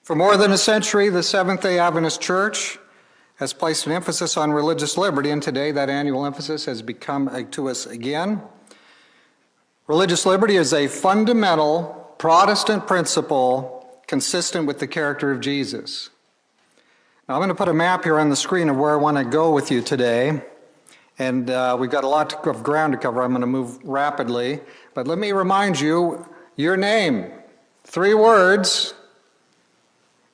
For more than a century, the Seventh-day Adventist Church has placed an emphasis on religious liberty, and today that annual emphasis has become to us again. Religious liberty is a fundamental Protestant principle consistent with the character of Jesus. Now, I'm going to put a map here on the screen of where I want to go with you today, and we've got a lot of ground to cover. I'm going to move rapidly, but let me remind you, your name, 3 words.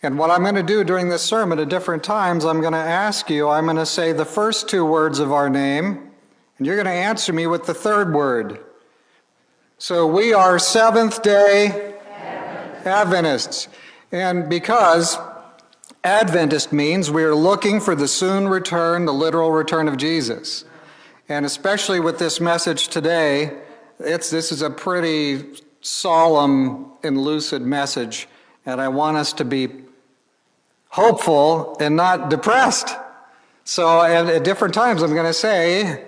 And what I'm going to do during this sermon at different times, I'm going to say the first 2 words of our name, and you're going to answer me with the 3rd word. So we are Seventh-day Adventists. And because Adventist means we are looking for the soon return, the literal return of Jesus. And especially with this message today, this is a pretty solemn and lucid message, and I want us to be hopeful and not depressed. So at different times I'm going to say,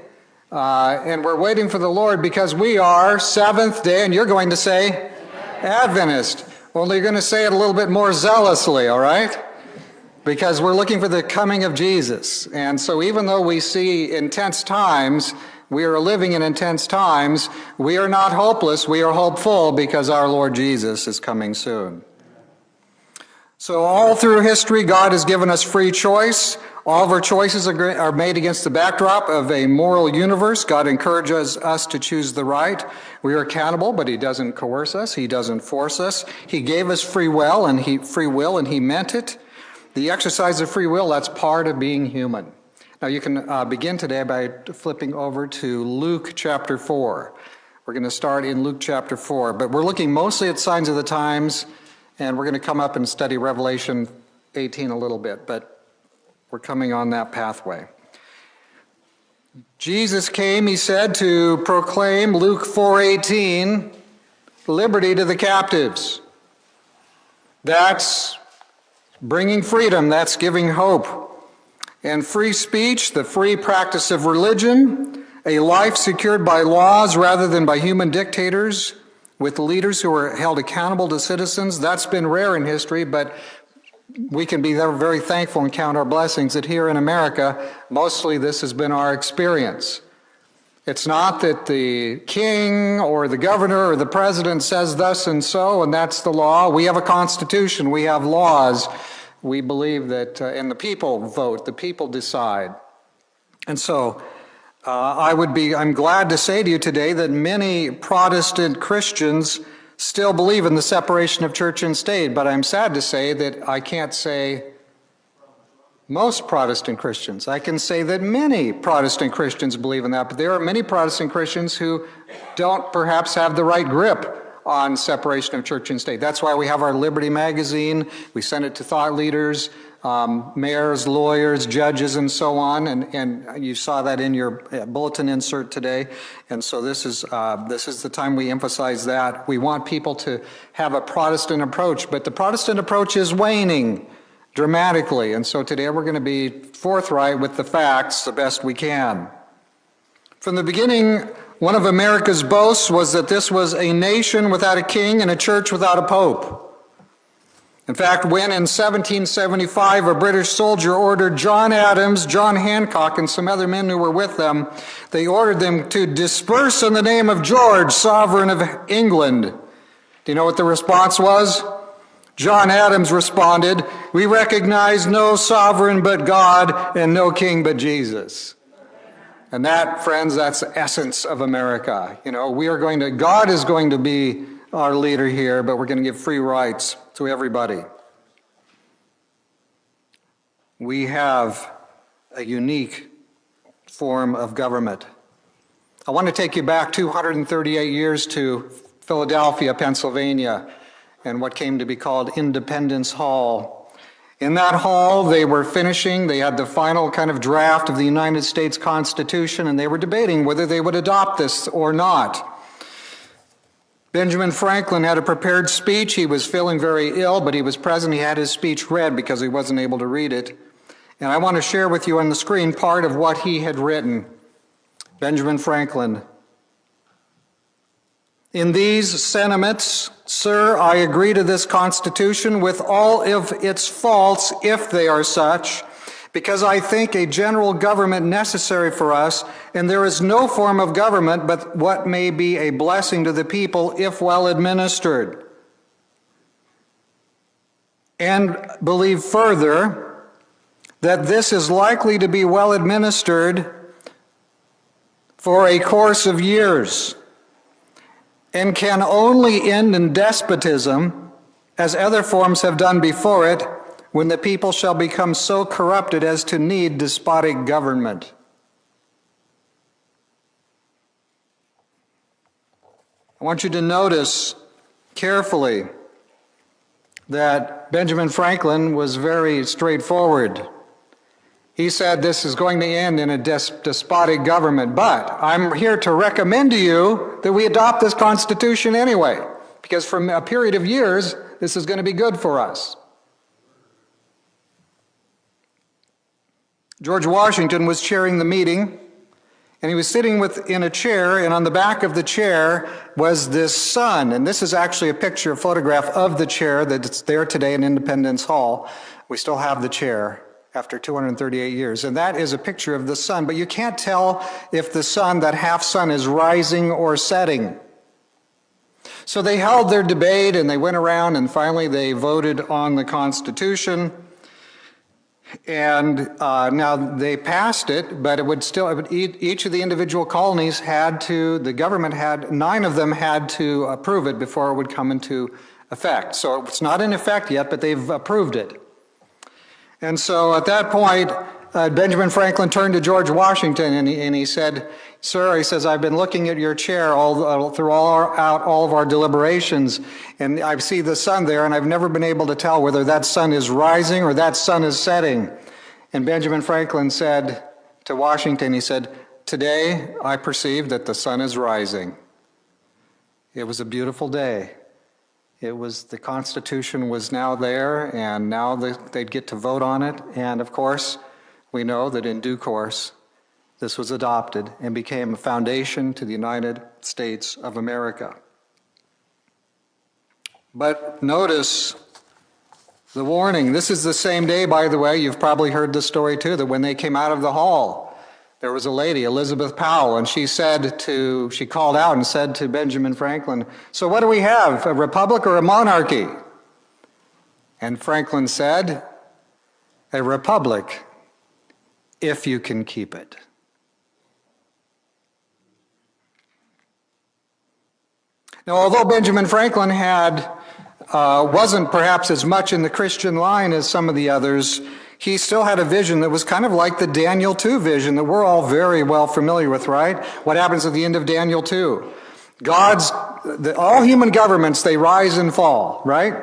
and we're waiting for the Lord because we are Seventh Day, and you're going to say Adventist. Only you're going to say it a little bit more zealously, all right? Because we're looking for the coming of Jesus. And so even though we see intense times, we are living in intense times, we are not hopeless, we are hopeful because our Lord Jesus is coming soon. So all through history, God has given us free choice. All of our choices are made against the backdrop of a moral universe. God encourages us to choose the right. We are accountable, but He doesn't coerce us. He doesn't force us. He gave us free will, and He meant it. The exercise of free will, that's part of being human. Now you can begin today by flipping over to Luke chapter 4. We're going to start in Luke chapter 4, but we're looking mostly at signs of the times, and we're going to come up and study Revelation 18 a little bit, but we're coming on that pathway. Jesus came, He said, to proclaim, Luke 4:18, liberty to the captives. That's bringing freedom, that's giving hope. And free speech, the free practice of religion, a life secured by laws rather than by human dictators, with leaders who are held accountable to citizens. That's been rare in history, but we can be very thankful and count our blessings that here in America, mostly this has been our experience. It's not that the king or the governor or the president says thus and so, and that's the law. We have a constitution, we have laws. We believe that, and the people vote, the people decide. And so, I'm glad to say to you today that many Protestant Christians still believe in the separation of church and state, but I'm sad to say that I can't say most Protestant Christians. I can say that many Protestant Christians believe in that, but there are many Protestant Christians who don't perhaps have the right grip on separation of church and state. That's why we have our Liberty magazine. We send it to thought leaders, mayors, lawyers, judges, and so on. And you saw that in your bulletin insert today. And so this is the time we emphasize that. We want people to have a Protestant approach, but the Protestant approach is waning dramatically. And so today we're going to be forthright with the facts the best we can. From the beginning, one of America's boasts was that this was a nation without a king and a church without a pope. In fact, when in 1775 a British soldier ordered John Adams, John Hancock, and some other men who were with them, they ordered them to disperse in the name of George, sovereign of England. Do you know what the response was? John Adams responded, "We recognize no sovereign but God and no king but Jesus." And that, friends, that's the essence of America. You know, God is going to be our leader here, but we're going to give free rights to everybody. We have a unique form of government. I want to take you back 238 years to Philadelphia, Pennsylvania, and what came to be called Independence Hall. In that hall, they had the final kind of draft of the United States Constitution, and they were debating whether they would adopt this or not. Benjamin Franklin had a prepared speech. He was feeling very ill, but he was present. He had his speech read because he wasn't able to read it. And I want to share with you on the screen part of what he had written. Benjamin Franklin. In these sentiments, sir, I agree to this Constitution with all of its faults, if they are such, because I think a general government necessary for us, and there is no form of government but what may be a blessing to the people if well administered. And believe further that this is likely to be well administered for a course of years, and can only end in despotism, as other forms have done before it, when the people shall become so corrupted as to need despotic government. I want you to notice carefully that Benjamin Franklin was very straightforward. He said this is going to end in a despotic government, but I'm here to recommend to you that we adopt this Constitution anyway, because for a period of years, this is going to be good for us. George Washington was chairing the meeting, and he was sitting in a chair, and on the back of the chair was this sun, and this is actually a picture, a photograph of the chair that's there today in Independence Hall. We still have the chair after 238 years. And that is a picture of the sun. But you can't tell if the sun, that half sun, is rising or setting. So they held their debate and they went around and finally they voted on the Constitution. And now they passed it, but it would still, each of the individual colonies had to, the government had, 9 of them had to approve it before it would come into effect. So it's not in effect yet, but they've approved it. And so at that point, Benjamin Franklin turned to George Washington and he said, sir, he says, I've been looking at your chair throughout all of our deliberations, and I see the sun there, and I've never been able to tell whether that sun is rising or that sun is setting. And Benjamin Franklin said to Washington, he said, today I perceive that the sun is rising. It was a beautiful day. The Constitution was now there, and now they'd get to vote on it. And of course, we know that in due course, this was adopted and became a foundation to the United States of America. But notice the warning. This is the same day, by the way, you've probably heard the story too, that when they came out of the hall, there was a lady, Elizabeth Powell, and she called out and said to Benjamin Franklin, so what do we have, a republic or a monarchy? And Franklin said, a republic, if you can keep it. Now, although Benjamin Franklin wasn't perhaps as much in the Christian line as some of the others, he still had a vision that was kind of like the Daniel 2 vision that we're all very well familiar with, right? What happens at the end of Daniel 2? All human governments, they rise and fall, right?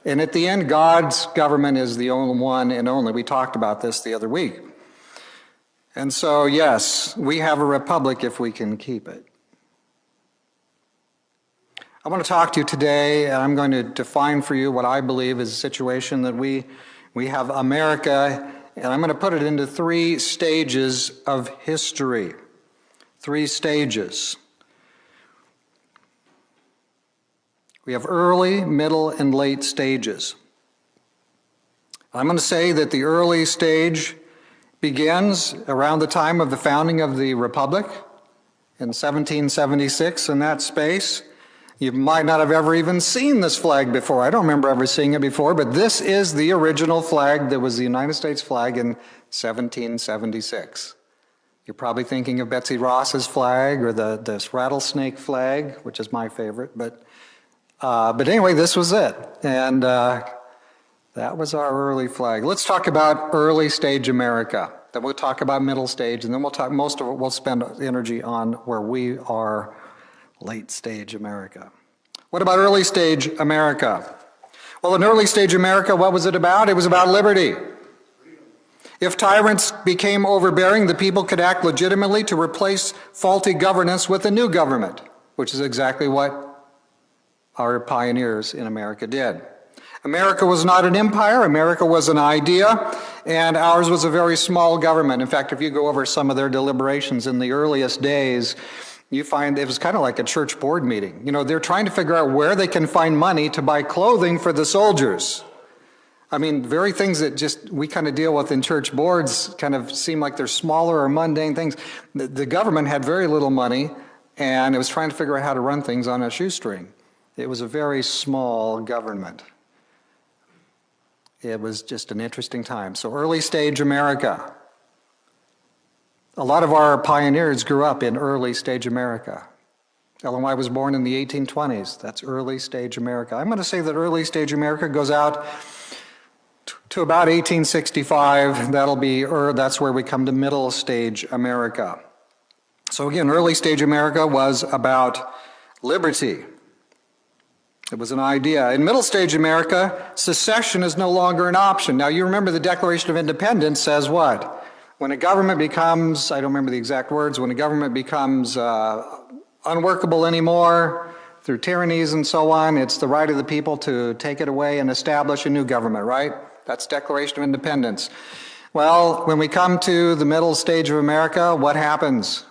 And at the end, God's government is the only one and only. We talked about this the other week. And so, yes, we have a republic if we can keep it. I want to talk to you today, and I'm going to define for you what I believe is a situation that we have America, and I'm going to put it into 3 stages of history. 3 stages. We have early, middle, and late stages. I'm going to say that the early stage begins around the time of the founding of the Republic in 1776, in that space. You might not have ever even seen this flag before. I don't remember ever seeing it before, but this is the original flag that was the United States flag in 1776. You're probably thinking of Betsy Ross's flag or this rattlesnake flag, which is my favorite. But anyway, this was it. And that was our early flag. Let's talk about early stage America. Then we'll talk about middle stage, and then we'll spend energy on where we are, late stage America. What about early stage America? Well, in early stage America, what was it about? It was about liberty. If tyrants became overbearing, the people could act legitimately to replace faulty governance with a new government, which is exactly what our pioneers in America did. America was not an empire. America was an idea, and ours was a very small government. In fact, if you go over some of their deliberations in the earliest days, you find it was kind of like a church board meeting. You know, they're trying to figure out where they can find money to buy clothing for the soldiers. I mean, very things that just we kind of deal with in church boards kind of seem like they're smaller or mundane things. The government had very little money, and it was trying to figure out how to run things on a shoestring. It was a very small government. It was just an interesting time. So early stage America. A lot of our pioneers grew up in early stage America. Ellen White was born in the 1820s. That's early stage America. I'm going to say that early stage America goes out to about 1865. That's where we come to middle stage America. So again, early stage America was about liberty. It was an idea. In middle stage America, secession is no longer an option. Now you remember the Declaration of Independence says what? When a government becomes, I don't remember the exact words, when a government becomes unworkable anymore through tyrannies and so on, it's the right of the people to take it away and establish a new government, right? That's Declaration of Independence. Well, when we come to the middle stage of America, what happens?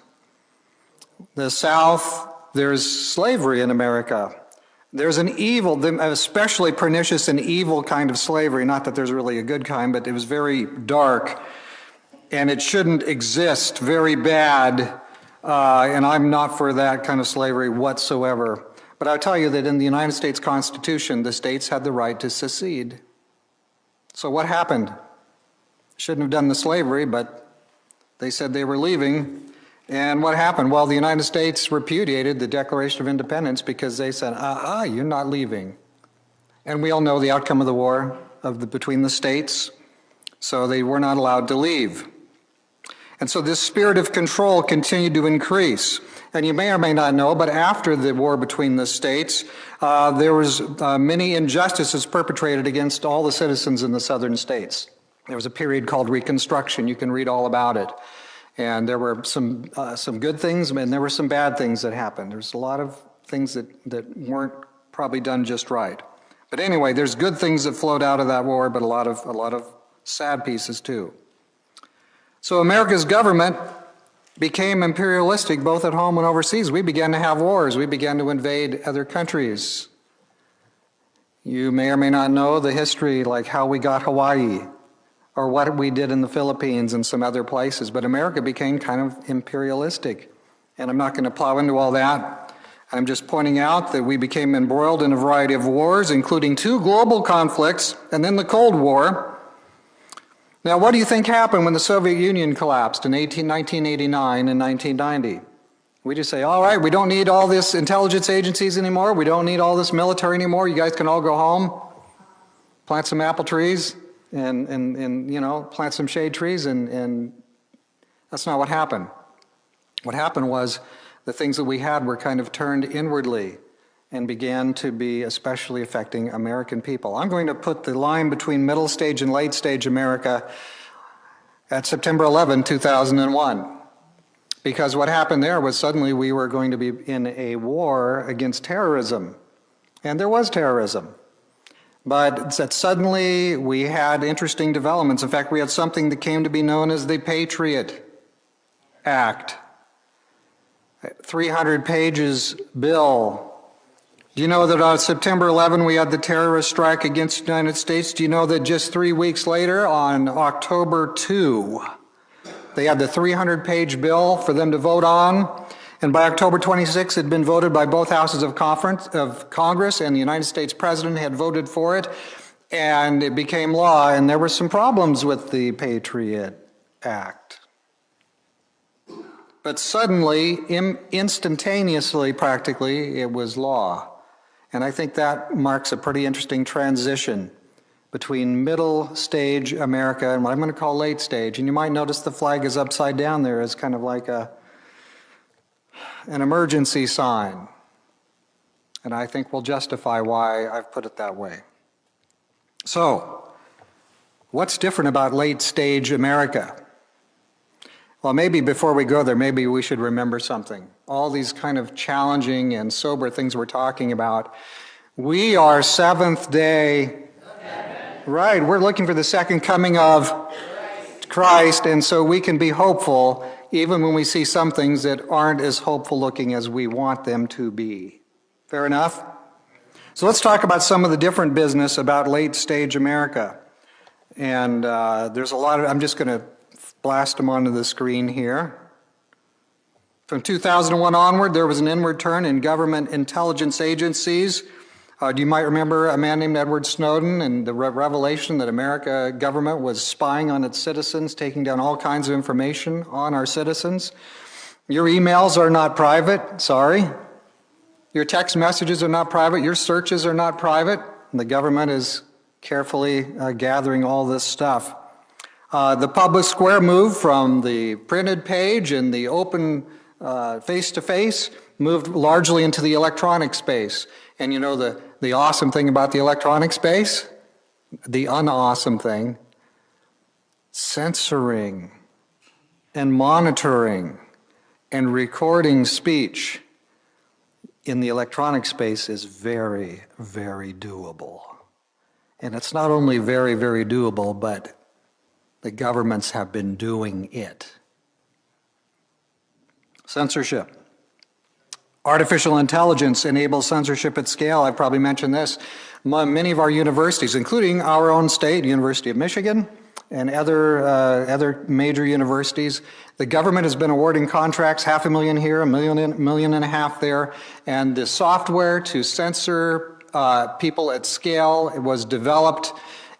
The South, there's slavery in America. There's an evil, especially pernicious and evil kind of slavery, not that there's really a good kind, but it was very dark. And it shouldn't exist, very bad, and I'm not for that kind of slavery whatsoever. But I'll tell you that in the United States Constitution, the states had the right to secede. So what happened? Shouldn't have done the slavery, but they said they were leaving. And what happened? Well, the United States repudiated the Declaration of Independence because they said, you're not leaving. And we all know the outcome of the war between the states, so they were not allowed to leave. And so this spirit of control continued to increase. And you may or may not know, but after the war between the states, there was many injustices perpetrated against all the citizens in the southern states. There was a period called Reconstruction. You can read all about it. And there were some good things, and there were some bad things that happened. There's a lot of things that weren't probably done just right. But anyway, there's good things that flowed out of that war, but a lot of sad pieces too. So America's government became imperialistic both at home and overseas. We began to have wars. We began to invade other countries. You may or may not know the history, like how we got Hawaii or what we did in the Philippines and some other places. But America became kind of imperialistic. And I'm not going to plow into all that. I'm just pointing out that we became embroiled in a variety of wars, including 2 global conflicts and then the Cold War. Now, what do you think happened when the Soviet Union collapsed in 1989 and 1990? We just say, all right, we don't need all this intelligence agencies anymore. We don't need all this military anymore. You guys can all go home, plant some apple trees, and you know, plant some shade trees, and that's not what happened. What happened was the things that we had were kind of turned inwardly and began to be especially affecting American people. I'm going to put the line between middle stage and late stage America at September 11, 2001. Because what happened there was suddenly we were going to be in a war against terrorism. And there was terrorism. But that suddenly we had interesting developments. In fact, we had something that came to be known as the Patriot Act. 300 pages bill. Do you know that on September 11 we had the terrorist strike against the United States? Do you know that just 3 weeks later, on October 2, they had the 300-page bill for them to vote on? And by October 26, it had been voted by both houses of Congress, and the United States President had voted for it, and it became law. And there were some problems with the Patriot Act. But suddenly, instantaneously, practically, it was law. And I think that marks a pretty interesting transition between middle stage America and what I'm going to call late stage. And you might notice the flag is upside down there as kind of like an emergency sign. And I think we'll justify why I've put it that way. So, what's different about late stage America? Well, maybe before we go there, maybe we should remember something. All these kind of challenging and sober things we're talking about. We are Seventh Day. Right, we're looking for the second coming of Christ, and so we can be hopeful even when we see some things that aren't as hopeful looking as we want them to be. Fair enough? So let's talk about some of the different business about late stage America. And there's a lot of, I'm just going to blast them onto the screen here. From 2001 onward, there was an inward turn in government intelligence agencies. You might remember a man named Edward Snowden and the revelation that America government was spying on its citizens, taking down all kinds of information on our citizens. Your emails are not private, sorry. Your text messages are not private. Your searches are not private. And the government is carefully gathering all this stuff. The public square move from the printed page and the open face-to-face moved largely into the electronic space. And you know the awesome thing about the electronic space? The unawesome thing? Censoring and monitoring and recording speech in the electronic space is very, very doable. And it's not only very, very doable, but the governments have been doing it. Censorship. Artificial intelligence enables censorship at scale. I've probably mentioned this. Many of our universities, including our own state, University of Michigan, and other major universities, the government has been awarding contracts, $500,000 here, $1.5 million there, and the software to censor people at scale was developed.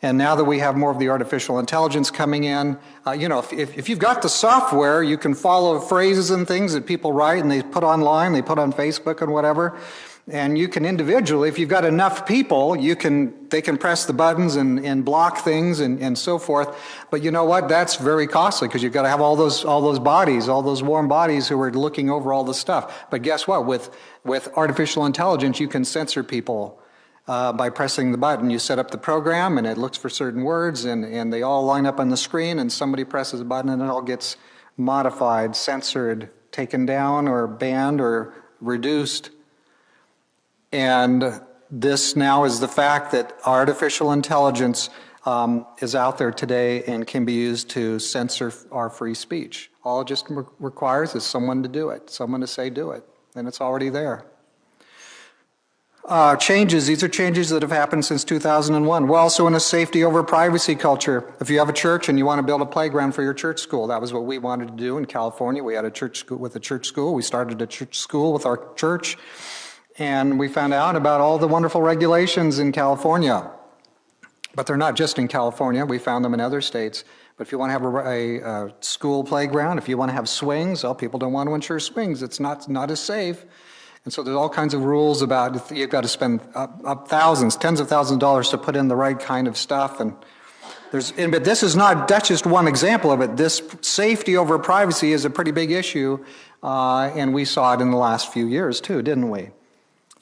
And now that we have more of the artificial intelligence coming in, if you've got the software, you can follow phrases and things that people write and they put online, they put on Facebook and whatever. And you can individually, if you've got enough people, they can press the buttons and block things and so forth. But you know what? That's very costly because you've got to have all those bodies, all those warm bodies who are looking over all the stuff. But guess what? With artificial intelligence, you can censor people by pressing the button. You set up the program and it looks for certain words and they all line up on the screen and somebody presses a button and it all gets modified, censored, taken down or banned or reduced. And this now is the fact that artificial intelligence is out there today and can be used to censor our free speech. All it just requires is someone to do it, someone to say do it, and it's already there. Changes, these are changes that have happened since 2001. We're also in a safety over privacy culture. If you have a church and you want to build a playground for your church school, that was what we wanted to do in California. We had a church school with a church school. We started a church school with our church. And we found out about all the wonderful regulations in California. But they're not just in California. We found them in other states. But if you want to have a school playground, if you want to have swings, well, people don't want to insure swings. It's not as safe. And so there's all kinds of rules about you've got to spend up thousands, tens of thousands of dollars to put in the right kind of stuff. But this is not, that's just one example of it. This safety over privacy is a pretty big issue. And we saw it in the last few years too, didn't we?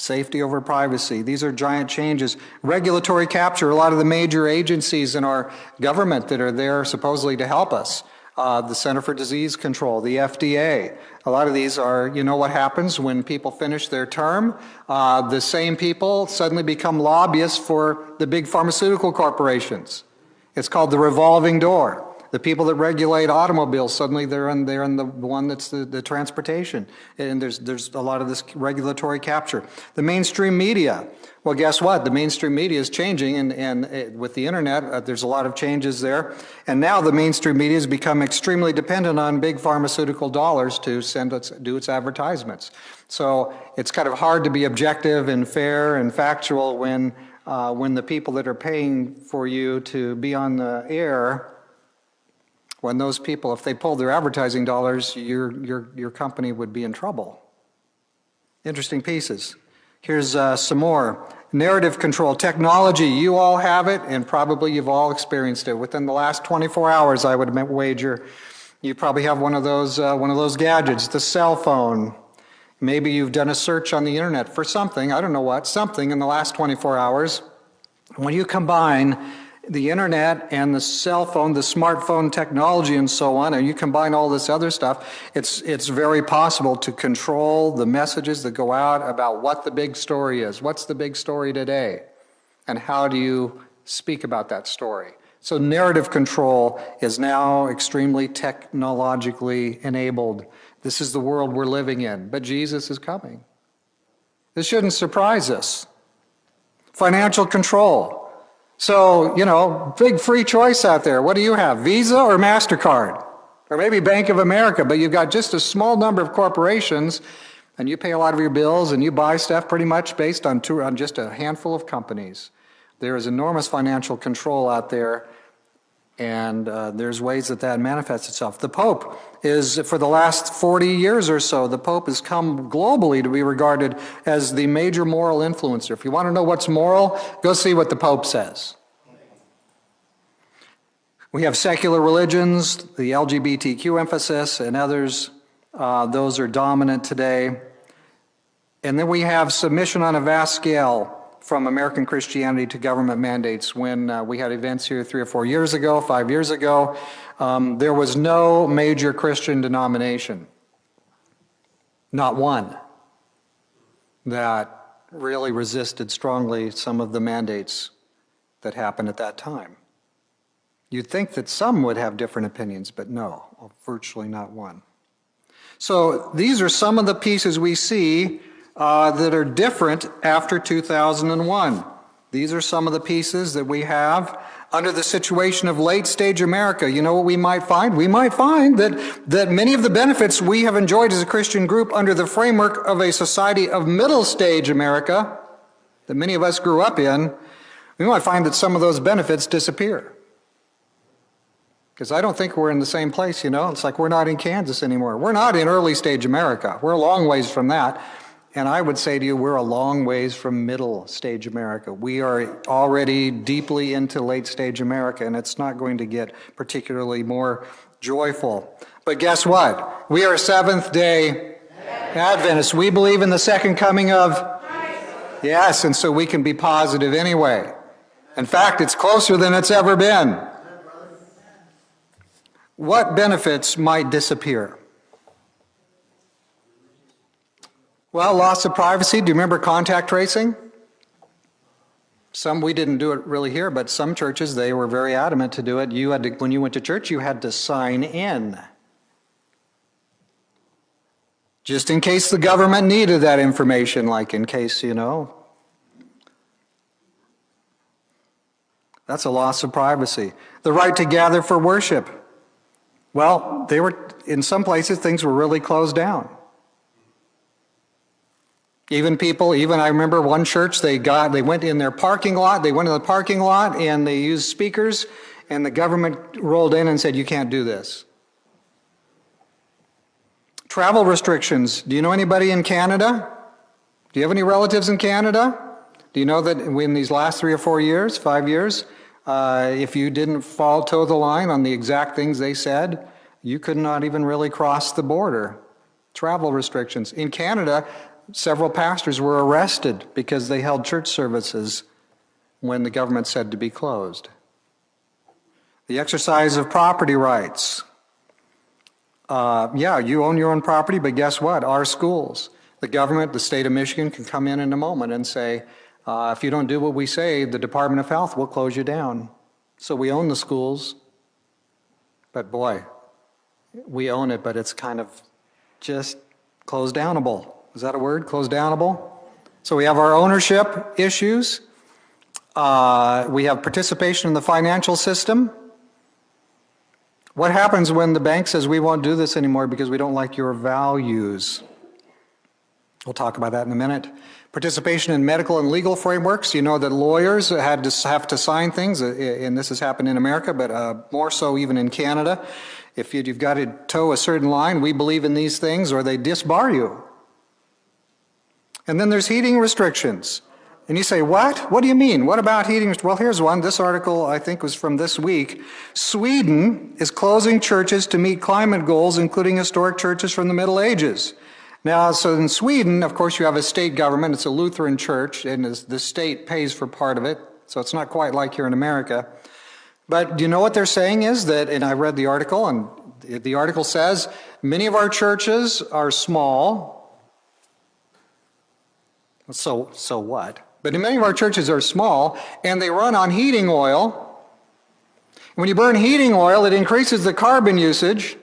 Safety over privacy. These are giant changes. Regulatory capture. A lot of the major agencies in our government that are there supposedly to help us. The Center for Disease Control, the FDA. A lot of these are, you know what happens when people finish their term? The same people suddenly become lobbyists for the big pharmaceutical corporations. It's called the revolving door. The people that regulate automobiles, suddenly they're in the one that's the transportation. And there's a lot of this regulatory capture. The mainstream media. Well, guess what? The mainstream media is changing, and with the internet, there's a lot of changes there. And now the mainstream media has become extremely dependent on big pharmaceutical dollars to do its advertisements. So it's kind of hard to be objective and fair and factual when the people that are paying for you to be on the air, when those people, if they pulled their advertising dollars, your company would be in trouble. Interesting pieces. Here's some more. Narrative control. Technology, you all have it, and probably you've all experienced it. Within the last 24 hours, I would wager, you probably have one of those gadgets, the cell phone. Maybe you've done a search on the internet for something, I don't know what, something in the last 24 hours. When you combine the internet and the cell phone, the smartphone technology and so on, and you combine all this other stuff, it's very possible to control the messages that go out about what the big story is. What's the big story today? And how do you speak about that story? So narrative control is now extremely technologically enabled. This is the world we're living in, but Jesus is coming. This shouldn't surprise us. Financial control. So, big free choice out there. What do you have, Visa or MasterCard? Or maybe Bank of America, but you've got just a small number of corporations, and you pay a lot of your bills, and you buy stuff pretty much based on just a handful of companies. There is enormous financial control out there, and there's ways that manifests itself. The Pope is, for the last 40 years or so, the Pope has come globally to be regarded as the major moral influencer. If you want to know what's moral, go see what the Pope says. We have secular religions, the LGBTQ emphasis, and others. Those are dominant today. And then we have submission on a vast scale from American Christianity to government mandates. When we had events here 3 or 4 years ago, 5 years ago, there was no major Christian denomination, not one, that really resisted strongly some of the mandates that happened at that time. You'd think that some would have different opinions, but no, virtually not one. So these are some of the pieces we see that are different after 2001. These are some of the pieces that we have under the situation of late-stage America. You know what we might find? We might find that many of the benefits we have enjoyed as a Christian group under the framework of a society of middle-stage America that many of us grew up in, we might find that some of those benefits disappear. Because I don't think we're in the same place, It's like we're not in Kansas anymore. We're not in early-stage America. We're a long ways from that. And I would say to you, we're a long ways from middle-stage America. We are already deeply into late-stage America, and it's not going to get particularly more joyful. But guess what? We are Seventh-day Adventists. We believe in the second coming of Christ. Yes, and so we can be positive anyway. In fact, it's closer than it's ever been. What benefits might disappear? Well, loss of privacy. Do you remember contact tracing? We didn't do it really here, but some churches, they were very adamant to do it. When you went to church, you had to sign in. Just in case the government needed that information, like in case, That's a loss of privacy. The right to gather for worship. Well, in some places, things were really closed down. Even I remember one church, they went in their parking lot, they went to the parking lot and they used speakers, and the government rolled in and said, you can't do this. Travel restrictions. Do you know anybody in Canada? Do you have any relatives in Canada? Do you know that in these last 3 or 4 years, 5 years, if you didn't toe the line on the exact things they said, you could not even really cross the border. Travel restrictions. In Canada, several pastors were arrested because they held church services when the government said to be closed. The exercise of property rights. You own your own property, but guess what? Our schools, the government, the state of Michigan can come in a moment and say, if you don't do what we say, the Department of Health will close you down. So we own the schools, but boy, we own it, but it's kind of just closed downable. Is that a word? Closed downable? So we have our ownership issues. We have participation in the financial system. What happens when the bank says we won't do this anymore because we don't like your values? We'll talk about that in a minute. Participation in medical and legal frameworks. You know that lawyers have to sign things, and this has happened in America, but more so even in Canada. If you've got to toe a certain line, we believe in these things, or they disbar you. And then there's heating restrictions. And you say, what? What do you mean? What about heating? Well, here's one. This article, I think, was from this week. Sweden is closing churches to meet climate goals, including historic churches from the Middle Ages. Now, so in Sweden, of course, you have a state government. It's a Lutheran church, and the state pays for part of it. So it's not quite like here in America. But do you know what they're saying is that, and I read the article, and the article says, many of our churches are small. So what? But many of our churches are small, and they run on heating oil. When you burn heating oil, it increases the carbon usage.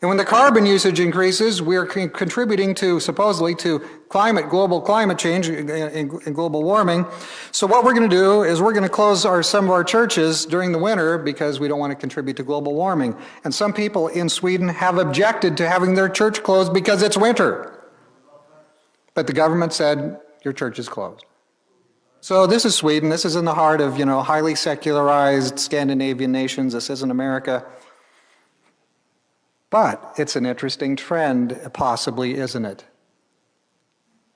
And when the carbon usage increases, we're contributing to, supposedly, to global climate change and global warming. So what we're going to do is we're going to close some of our churches during the winter because we don't want to contribute to global warming. And some people in Sweden have objected to having their church closed because it's winter. But the government said, your church is closed. So this is Sweden. This is in the heart of, highly secularized Scandinavian nations. This isn't America. But it's an interesting trend, possibly, isn't it?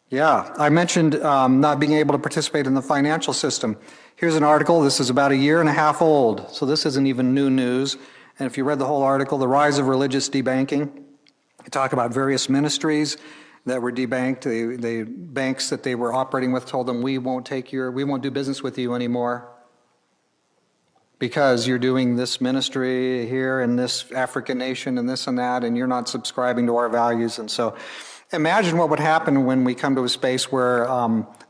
Yeah, I mentioned not being able to participate in the financial system. Here's an article. This is about a year and a half old, so this isn't even new news. And if you read the whole article, The Rise of Religious Debanking, they talk about various ministries that were debanked. The banks that they were operating with told them, we won't do business with you anymore, because you're doing this ministry here in this African nation and this and that, and you're not subscribing to our values. And so imagine what would happen when we come to a space where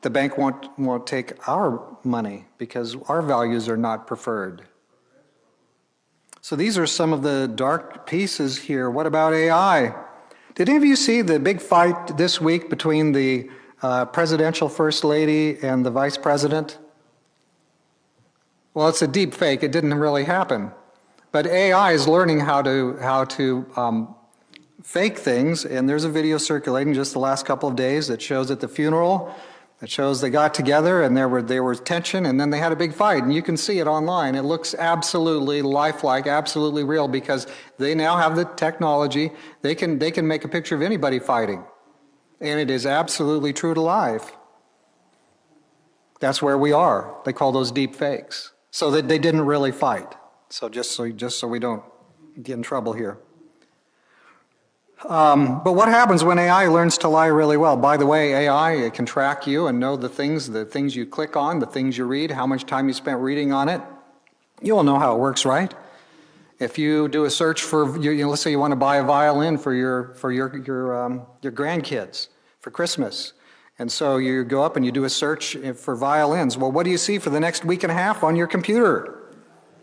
the bank won't take our money because our values are not preferred. So these are some of the dark pieces here. What about AI? Did any of you see the big fight this week between the presidential first lady and the vice president? Well, it's a deep fake. It didn't really happen. But AI is learning how to fake things, and there's a video circulating just the last couple of days that shows at the funeral, that shows they got together and there was tension, and then they had a big fight, and you can see it online. It looks absolutely lifelike, absolutely real, because they now have the technology. They can make a picture of anybody fighting, and it is absolutely true to life. That's where we are. They call those deep fakes. So that they didn't really fight. So just so we don't get in trouble here. But what happens when AI learns to lie really well? By the way, AI, it can track you and know the things you click on, the things you read, how much time you spent reading on it. You all know how it works, right? If you do a search for, let's say you want to buy a violin for your grandkids for Christmas. And so you go up and you do a search for violins. Well, what do you see for the next week and a half on your computer?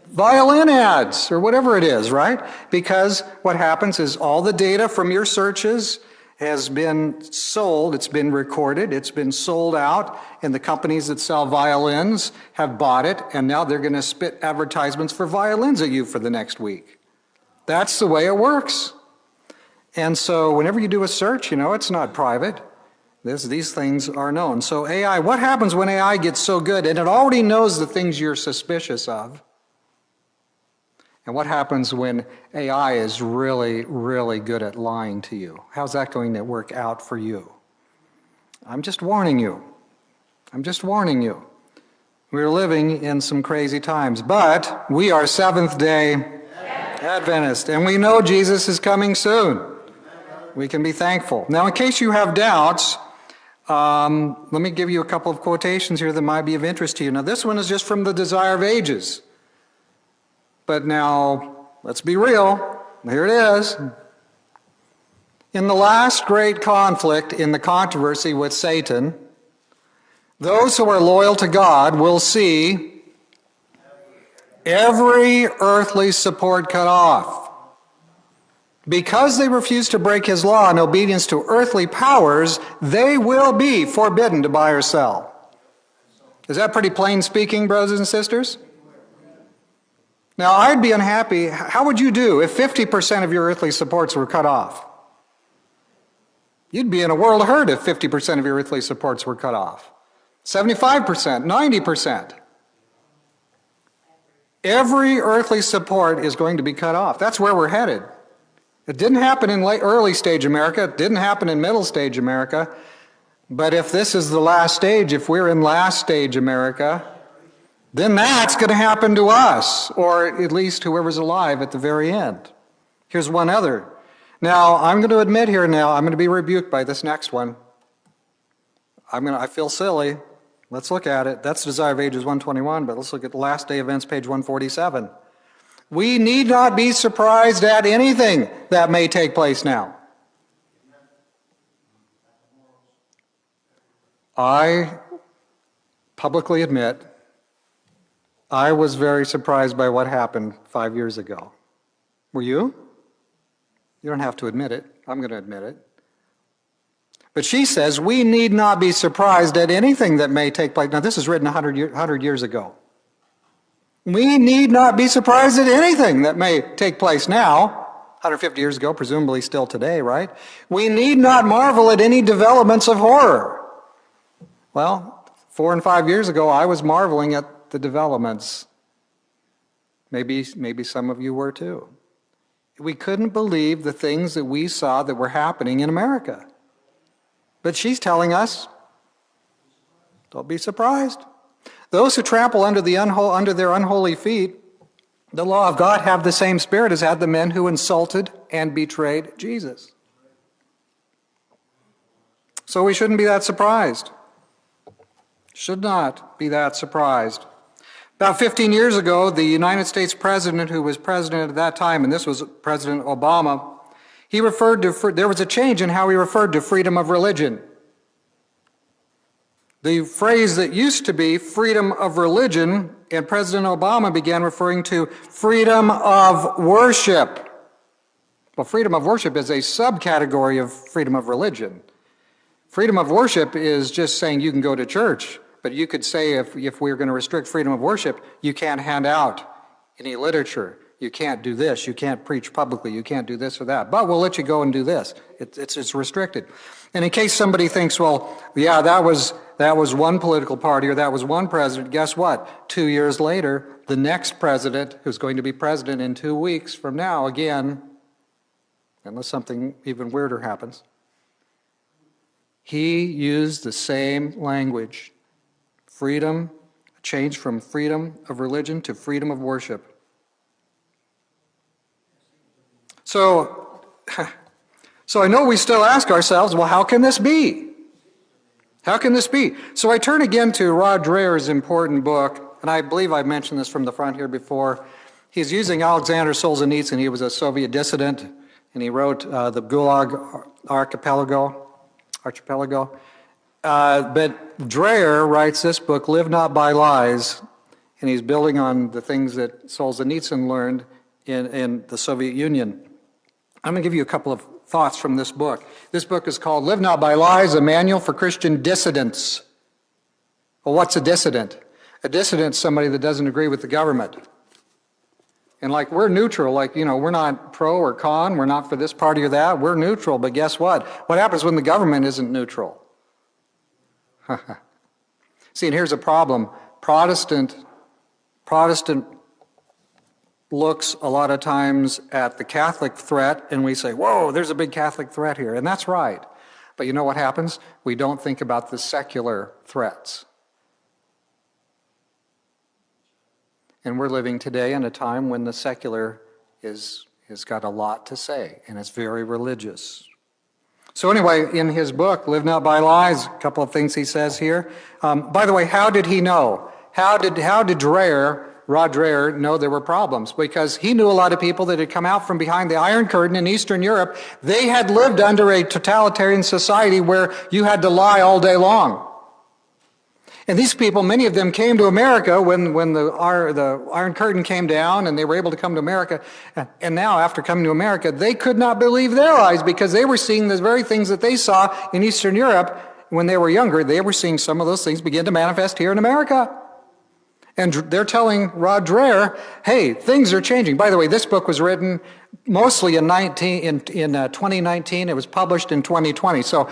Violin ads, or whatever it is, right? Because what happens is all the data from your searches has been sold, it's been recorded, it's been sold out, and the companies that sell violins have bought it, and now they're going to spit advertisements for violins at you for the next week. That's the way it works. And so whenever you do a search, it's not private. These things are known. So AI, what happens when AI gets so good and it already knows the things you're suspicious of? And what happens when AI is really, really good at lying to you? How's that going to work out for you? I'm just warning you. I'm just warning you. We're living in some crazy times, but we are Seventh-day Adventists, and we know Jesus is coming soon. We can be thankful. Now, in case you have doubts, let me give you a couple of quotations here that might be of interest to you. Now, this one is just from the Desire of Ages. But now, let's be real. Here it is. In the last great conflict in the controversy with Satan, those who are loyal to God will see every earthly support cut off. Because they refuse to break his law in obedience to earthly powers, they will be forbidden to buy or sell. Is that pretty plain speaking, brothers and sisters? Now, I'd be unhappy. How would you do if 50% of your earthly supports were cut off? You'd be in a world of hurt if 50% of your earthly supports were cut off. 75%, 90%. Every earthly support is going to be cut off. That's where we're headed. It didn't happen in early stage America. It didn't happen in middle stage America. But if this is the last stage, if we're in last stage America, then that's going to happen to us, or at least whoever's alive at the very end. Here's one other. Now, I'm going to admit here now, I'm going to be rebuked by this next one. I feel silly. Let's look at it. That's Desire of Ages 121, but let's look at the Last Day Events, page 147. We need not be surprised at anything that may take place now. I publicly admit I was very surprised by what happened 5 years ago. Were you? You don't have to admit it. I'm going to admit it. But she says we need not be surprised at anything that may take place. Now, this is written 100 years ago. We need not be surprised at anything that may take place now, 150 years ago, presumably still today, right? We need not marvel at any developments of horror. Well, 4 and 5 years ago, I was marveling at the developments. Maybe some of you were too. We couldn't believe the things that we saw that were happening in America. But she's telling us, don't be surprised. Those who trample under their unholy feet, the law of God, have the same spirit as had the men who insulted and betrayed Jesus. So we shouldn't be that surprised. Should not be that surprised. About 15 years ago, the United States president, who was president at that time, and this was President Obama, there was a change in how he referred to freedom of religion. The phrase that used to be freedom of religion, and President Obama began referring to freedom of worship. Well, freedom of worship is a subcategory of freedom of religion. Freedom of worship is just saying you can go to church, but you could say if we're going to restrict freedom of worship, you can't hand out any literature. You can't do this. You can't preach publicly. You can't do this or that. But we'll let you go and do this. It's restricted. And in case somebody thinks, well, yeah, that was one political party or that was one president, guess what? 2 years later, the next president, who's going to be president in 2 weeks from now, again, unless something even weirder happens, he used the same language. Freedom, change from freedom of religion to freedom of worship. So I know we still ask ourselves, well, how can this be? How can this be? So I turn again to Rod Dreher's important book, and I believe I've mentioned this from the front here before. He's using Alexander Solzhenitsyn. He was a Soviet dissident, and he wrote the Gulag Archipelago. But Dreher writes this book, Live Not by Lies, and he's building on the things that Solzhenitsyn learned in the Soviet Union. I'm going to give you a couple of thoughts from this book. This book is called Live Not by Lies, a Manual for Christian Dissidents. Well, what's a dissident? A dissident is somebody that doesn't agree with the government. And like we're neutral, we're not pro or con, we're not for this party or that, we're neutral, but guess what? What happens when the government isn't neutral? See, and here's a problem. Protestant looks a lot of times at the Catholic threat and we say, whoa, there's a big Catholic threat here. And that's right. But you know what happens? We don't think about the secular threats. And we're living today in a time when the secular has got a lot to say, and it's very religious. So anyway, in his book, Live Not by Lies, a couple of things he says here. By the way, how did he know? How did Rod Dreher know there were problems? Because he knew a lot of people that had come out from behind the Iron Curtain in Eastern Europe. They had lived under a totalitarian society where you had to lie all day long. And these people, many of them came to America when the Iron Curtain came down and they were able to come to America. And now, after coming to America, they could not believe their eyes because they were seeing the very things that they saw in Eastern Europe when they were younger. They were seeing some of those things begin to manifest here in America. And they're telling Rod Dreher, hey, things are changing. By the way, this book was written mostly in 2019. It was published in 2020. So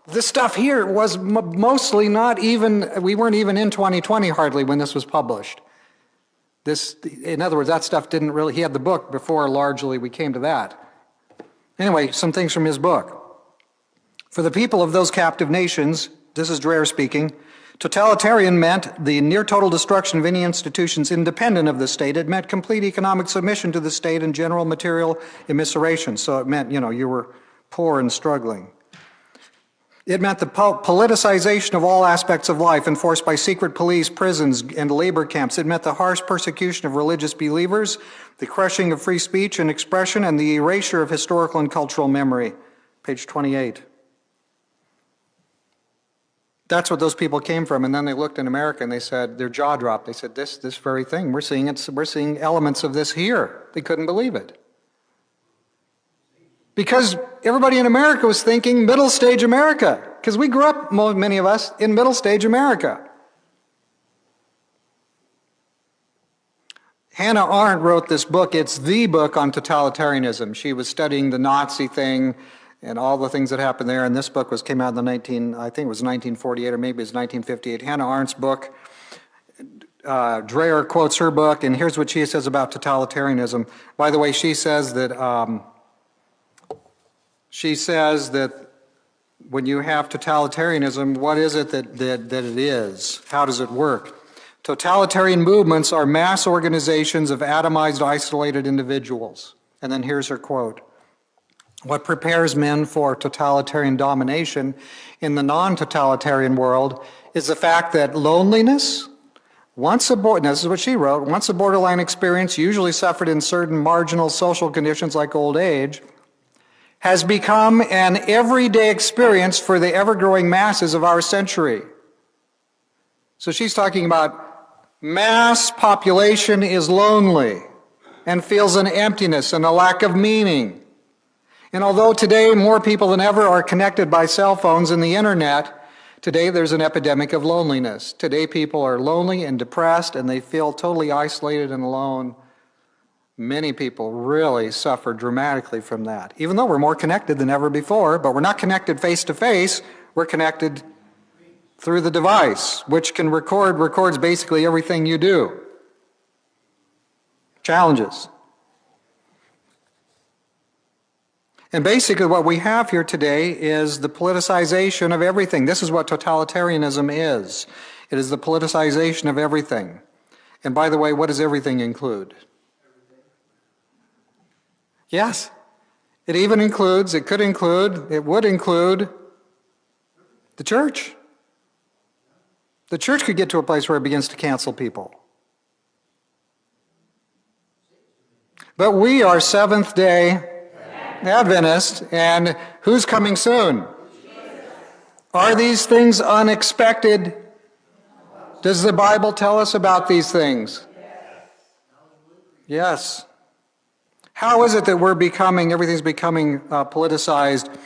this stuff here was mostly we weren't even in 2020 hardly when this was published. In other words, that stuff didn't really, he had the book before largely we came to that. Anyway, some things from his book. For the people of those captive nations, this is Dreher speaking, totalitarian meant the near total destruction of any institutions independent of the state. It meant complete economic submission to the state and general material immiseration. So it meant, you were poor and struggling. It meant the politicization of all aspects of life enforced by secret police, prisons, and labor camps. It meant the harsh persecution of religious believers, the crushing of free speech and expression, and the erasure of historical and cultural memory. Page 28. That's what those people came from. And then they looked in America and they said, their jaw dropped. They said, this very thing, we're seeing elements of this here. They couldn't believe it. Because everybody in America was thinking middle stage America. Because we grew up, many of us, in middle stage America. Hannah Arendt wrote this book. It's the book on totalitarianism. She was studying the Nazi thing and all the things that happened there. And this book came out in I think it was 1948 or maybe it was 1958. Hannah Arendt's book. Dreher quotes her book, and here's what she says about totalitarianism. By the way, she says that when you have totalitarianism, what is it that it is? How does it work? Totalitarian movements are mass organizations of atomized, isolated individuals. And then here's her quote. What prepares men for totalitarian domination in the non-totalitarian world is the fact that loneliness, this is what she wrote, once a borderline experience, usually suffered in certain marginal social conditions like old age, has become an everyday experience for the ever-growing masses of our century. So she's talking about mass population is lonely and feels an emptiness and a lack of meaning. And although today more people than ever are connected by cell phones and the internet, today there's an epidemic of loneliness. Today people are lonely and depressed and they feel totally isolated and alone. Many people really suffer dramatically from that. Even though we're more connected than ever before, but we're not connected face to face, we're connected through the device, which can records basically everything you do. Challenges. And basically what we have here today is the politicization of everything. This is what totalitarianism is. It is the politicization of everything. And by the way, what does everything include? Yes. It would include the church. The church could get to a place where it begins to cancel people. But we are Seventh-day Adventists, and who's coming soon? Are these things unexpected? Does the Bible tell us about these things? Yes. How is it that everything's becoming politicized?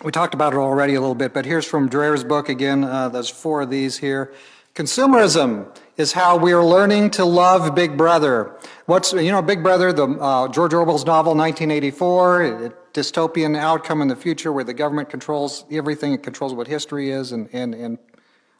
We talked about it already a little bit, but here's from Dreher's book again. There's 4 of these here. Consumerism is how we are learning to love Big Brother. Big Brother, George Orwell's novel, 1984, a dystopian outcome in the future where the government controls everything. It controls what history is and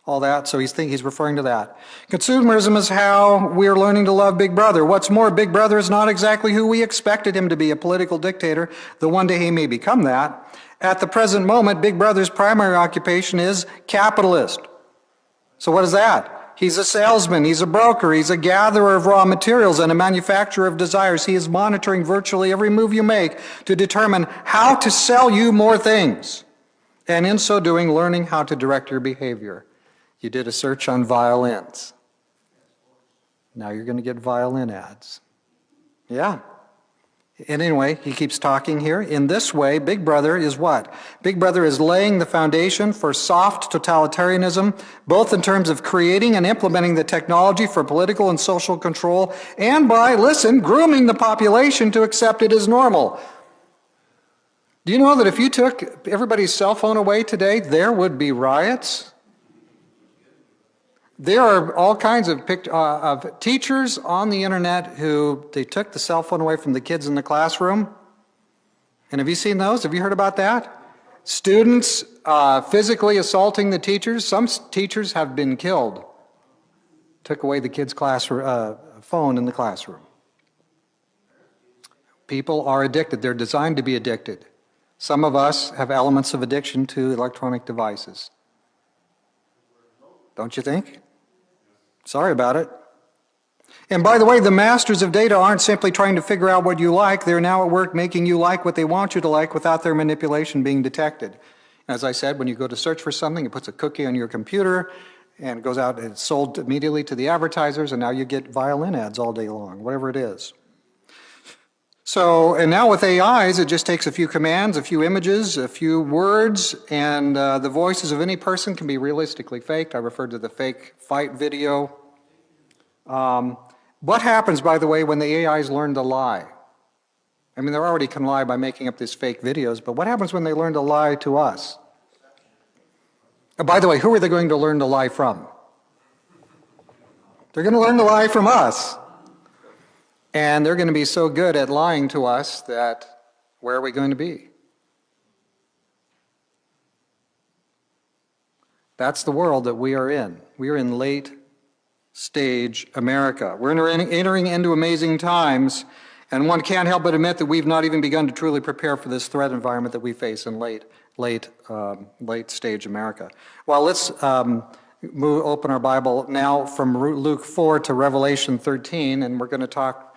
all that. So he's referring to that. Consumerism is how we are learning to love Big Brother. What's more, Big Brother is not exactly who we expected him to be, a political dictator, though one day he may become that. At the present moment, Big Brother's primary occupation is capitalist. So what is that? He's a salesman, he's a broker, he's a gatherer of raw materials and a manufacturer of desires. He is monitoring virtually every move you make to determine how to sell you more things. And in so doing, learning how to direct your behavior. You did a search on violins. Now you're going to get violin ads. Yeah. And anyway, he keeps talking here. In this way, Big Brother is what? Big Brother is laying the foundation for soft totalitarianism, both in terms of creating and implementing the technology for political and social control, and by, grooming the population to accept it as normal. Do you know that if you took everybody's cell phone away today, there would be riots? There are all kinds of teachers on the internet who they took the cell phone away from the kids in the classroom. And have you seen those? Have you heard about that? Students physically assaulting the teachers. Some teachers have been killed. Took away the kids' phone in the classroom. People are addicted. They're designed to be addicted. Some of us have elements of addiction to electronic devices. Don't you think? Sorry about it. And by the way, the masters of data aren't simply trying to figure out what you like. They're now at work making you like what they want you to like without their manipulation being detected. As I said, when you go to search for something, it puts a cookie on your computer and it goes out and it's sold immediately to the advertisers, and now you get violin ads all day long, whatever it is. So, and now with AIs, it just takes a few commands, a few images, a few words, and the voices of any person can be realistically faked. I referred to the fake fight video. What happens, by the way, when the AIs learn to lie? I mean, they already can lie by making up these fake videos, but what happens when they learn to lie to us? By the way, who are they going to learn to lie from? They're going to learn to lie from us. And they're going to be so good at lying to us that where are we going to be? That's the world that we are in. We are in late stage America. We're entering into amazing times, and one can't help but admit that we've not even begun to truly prepare for this threat environment that we face in late stage America. Well, let's open our Bible now from Luke 4 to Revelation 13, and we're going to talk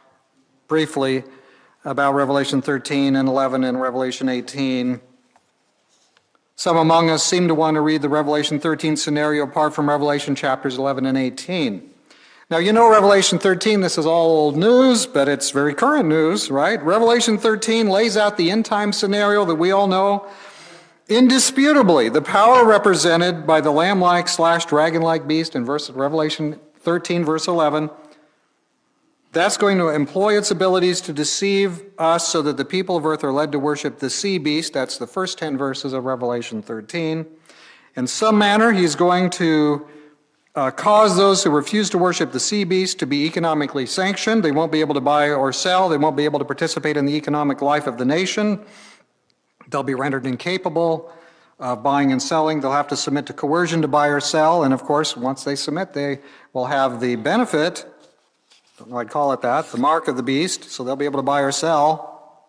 briefly about Revelation 13 and 11 and Revelation 18. Some among us seem to want to read the Revelation 13 scenario apart from Revelation chapters 11 and 18. Now, you know Revelation 13, this is all old news, but it's very current news, right? Revelation 13 lays out the end-time scenario that we all know indisputably. The power represented by the lamb-like / dragon-like beast in Revelation 13, verse 11, that's going to employ its abilities to deceive us so that the people of earth are led to worship the sea beast. That's the first 10 verses of Revelation 13. In some manner, he's going to cause those who refuse to worship the sea beast to be economically sanctioned. They won't be able to buy or sell. They won't be able to participate in the economic life of the nation. They'll be rendered incapable of buying and selling. They'll have to submit to coercion to buy or sell. And of course, once they submit, they will have the benefit, I don't know I'd call it that, the mark of the beast, so they'll be able to buy or sell.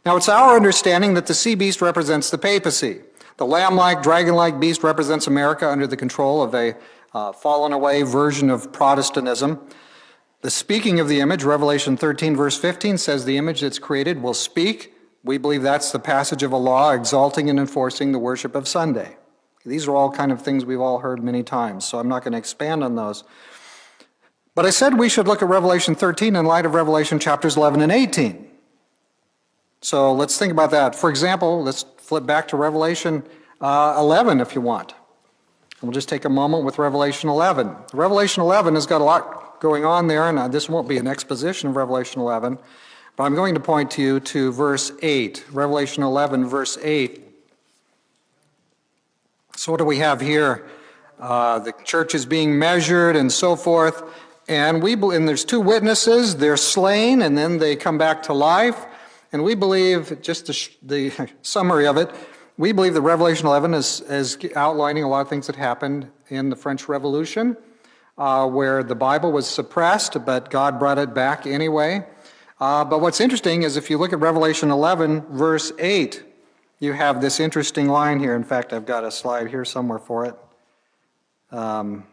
Now, it's our understanding that the sea beast represents the papacy. The lamb-like, dragon-like beast represents America under the control of a fallen away version of Protestantism. The speaking of the image, Revelation 13, verse 15, says the image that's created will speak. We believe that's the passage of a law exalting and enforcing the worship of Sunday. These are all kind of things we've all heard many times, so I'm not going to expand on those. But I said we should look at Revelation 13 in light of Revelation chapters 11 and 18. So let's think about that. For example, let's flip back to Revelation 11 if you want. We'll just take a moment with Revelation 11. Revelation 11 has got a lot going on there, and this won't be an exposition of Revelation 11, but I'm going to point to you to verse 8. Revelation 11, verse 8. So what do we have here? The church is being measured and so forth. And there's two witnesses, they're slain, and then they come back to life. And we believe, just the summary of it, we believe that Revelation 11 is outlining a lot of things that happened in the French Revolution, where the Bible was suppressed, but God brought it back anyway. But what's interesting is if you look at Revelation 11, verse 8, you have this interesting line here. In fact, I've got a slide here somewhere for it. Some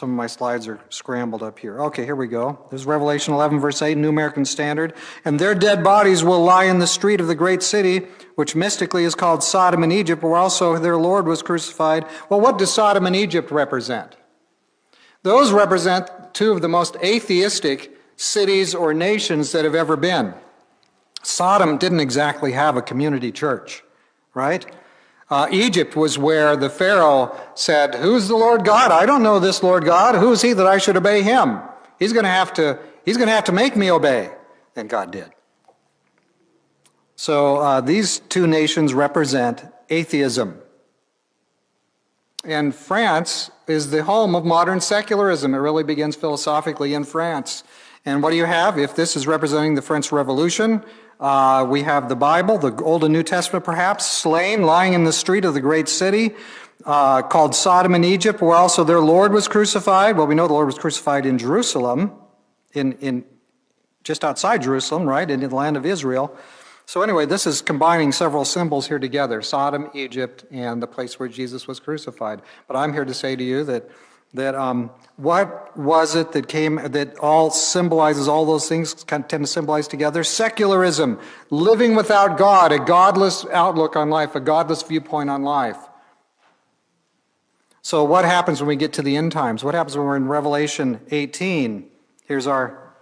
of my slides are scrambled up here. Okay, here we go. This is Revelation 11, verse 8, New American Standard. And their dead bodies will lie in the street of the great city, which mystically is called Sodom and Egypt, where also their Lord was crucified. Well, what does Sodom and Egypt represent? Those represent two of the most atheistic cities or nations that have ever been. Sodom didn't exactly have a community church, right? Egypt was where the Pharaoh said, "Who's the Lord God? I don't know this Lord God. Who is he that I should obey him? He's going to have to make me obey." And God did. So these two nations represent atheism. And France is the home of modern secularism. It really begins philosophically in France. And what do you have? If this is representing the French Revolution, we have the Bible, the Old and New Testament perhaps, slain, lying in the street of the great city, called Sodom and Egypt, where also their Lord was crucified. Well, we know the Lord was crucified in Jerusalem, in just outside Jerusalem, right, in the land of Israel. So anyway, this is combining several symbols here together, Sodom, Egypt, and the place where Jesus was crucified. But I'm here to say to you that what was it that all symbolizes all those things, kind of tend to symbolize together? Secularism, living without God, a godless outlook on life, a godless viewpoint on life. So what happens when we get to the end times? What happens when we're in Revelation 18? Here's our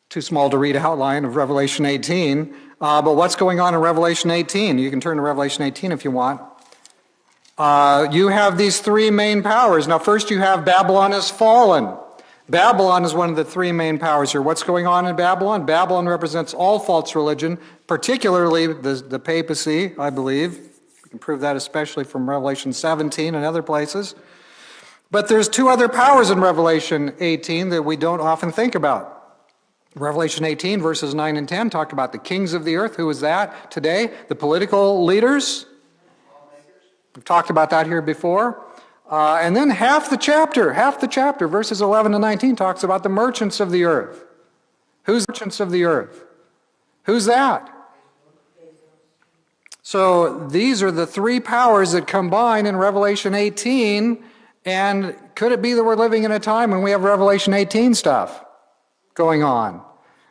too small to read outline of Revelation 18. But what's going on in Revelation 18? You can turn to Revelation 18 if you want. You have these three main powers. Now, first you have Babylon has fallen. Babylon is one of the three main powers here. What's going on in Babylon? Babylon represents all false religion, particularly the papacy, I believe. We can prove that especially from Revelation 17 and other places. But there's two other powers in Revelation 18 that we don't often think about. Revelation 18, verses 9 and 10, talk about the kings of the earth. Who is that today? The political leaders. We've talked about that here before. And then half the chapter, verses 11 to 19, talks about the merchants of the earth. Who's the merchants of the earth? Who's that? So these are the three powers that combine in Revelation 18. And could it be that we're living in a time when we have Revelation 18 stuff going on?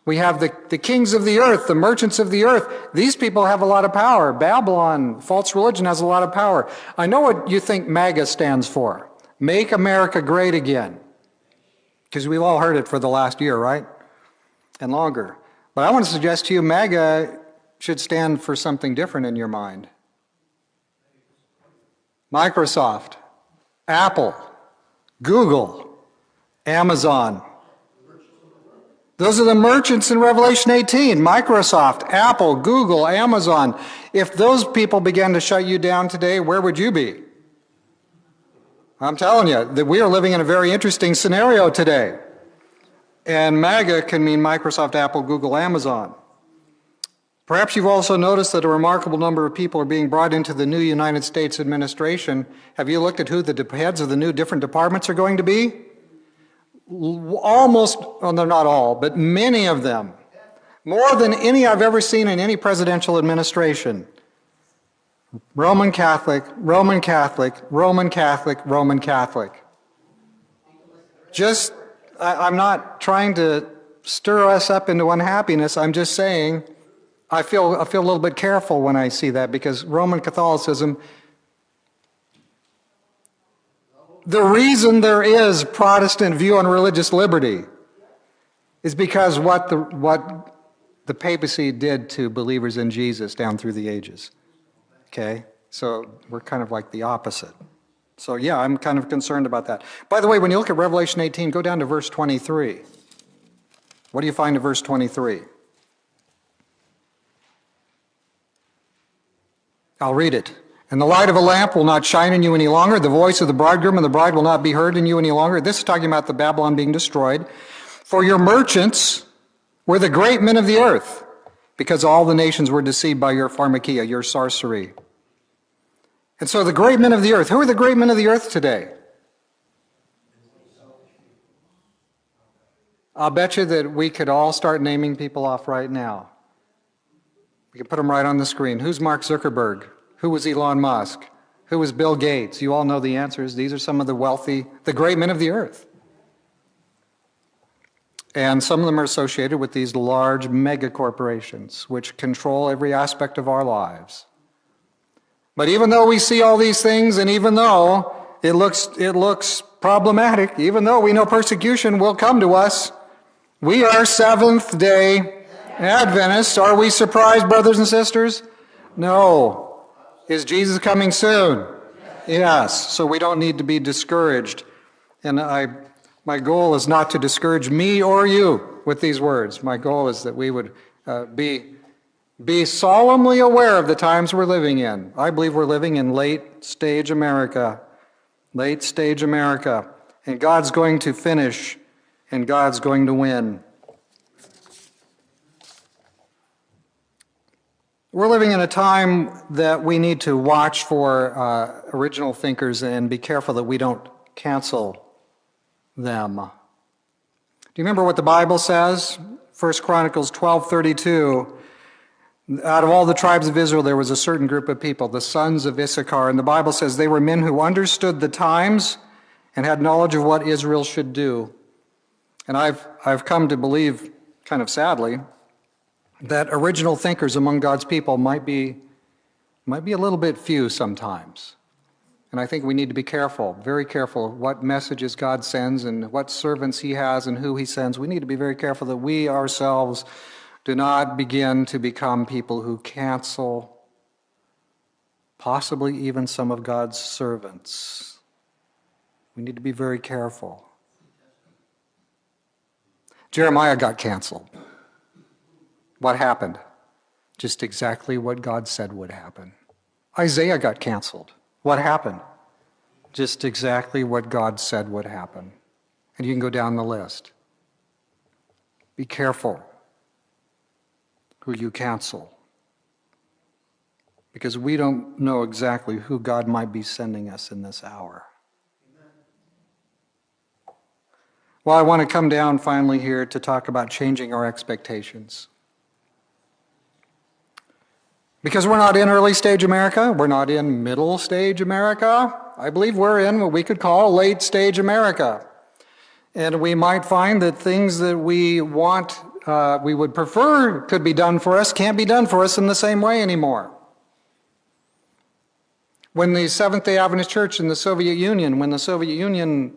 We have the kings of the earth, the merchants of the earth. These people have a lot of power. Babylon, false religion, has a lot of power. I know what you think MAGA stands for. Make America Great Again. Because we've all heard it for the last year, right? And longer. But I want to suggest to you MAGA should stand for something different in your mind. Microsoft, Apple, Google, Amazon. Those are the merchants in Revelation 18. Microsoft, Apple, Google, Amazon. If those people began to shut you down today, where would you be? I'm telling you that we are living in a very interesting scenario today. And MAGA can mean Microsoft, Apple, Google, Amazon. Perhaps you've also noticed that a remarkable number of people are being brought into the new United States administration. Have you looked at who the heads of the new different departments are going to be? Almost, well, they're not all, but many of them. More than any I've ever seen in any presidential administration. Roman Catholic, Roman Catholic, Roman Catholic, Roman Catholic. I'm not trying to stir us up into unhappiness. I'm just saying I feel a little bit careful when I see that, because Roman Catholicism, the reason there is Protestant view on religious liberty is because what the papacy did to believers in Jesus down through the ages. Okay? So we're kind of like the opposite. So yeah, I'm kind of concerned about that. By the way, when you look at Revelation 18, go down to verse 23. What do you find in verse 23? I'll read it. And the light of a lamp will not shine in you any longer. The voice of the bridegroom and the bride will not be heard in you any longer. This is talking about the Babylon being destroyed. For your merchants were the great men of the earth, because all the nations were deceived by your pharmakia, your sorcery. And so the great men of the earth, who are the great men of the earth today? I'll bet you that we could all start naming people off right now. We can put them right on the screen. Who's Mark Zuckerberg? Who was Elon Musk? Who was Bill Gates? You all know the answers. These are some of the wealthy, the great men of the earth. And some of them are associated with these large mega corporations, which control every aspect of our lives. But even though we see all these things, and even though it looks problematic, even though we know persecution will come to us, we are Seventh-day Adventists. Are we surprised, brothers and sisters? No. Is Jesus coming soon? Yes. So we don't need to be discouraged. And my goal is not to discourage me or you with these words. My goal is that we would be solemnly aware of the times we're living in. I believe we're living in late-stage America. Late-stage America. And God's going to finish, and God's going to win. We're living in a time that we need to watch for original thinkers and be careful that we don't cancel them. Do you remember what the Bible says? 1 Chronicles 12:32. Out of all the tribes of Israel, there was a certain group of people, the sons of Issachar, and the Bible says they were men who understood the times and had knowledge of what Israel should do. And I've come to believe, kind of sadly, that original thinkers among God's people might be a little bit few sometimes. And I think we need to be careful, very careful, what messages God sends and what servants he has and who he sends. We need to be very careful that we ourselves do not begin to become people who cancel possibly even some of God's servants. We need to be very careful. Jeremiah got canceled. What happened? Just exactly what God said would happen. Isaiah got canceled. What happened? Just exactly what God said would happen. And you can go down the list. Be careful who you cancel, because we don't know exactly who God might be sending us in this hour. Well, I want to come down finally here to talk about changing our expectations. Because we're not in early stage America, we're not in middle stage America. I believe we're in what we could call late stage America. And we might find that things that we want, we would prefer could be done for us, can't be done for us in the same way anymore. When the Seventh-day Adventist Church in the Soviet Union, when the Soviet Union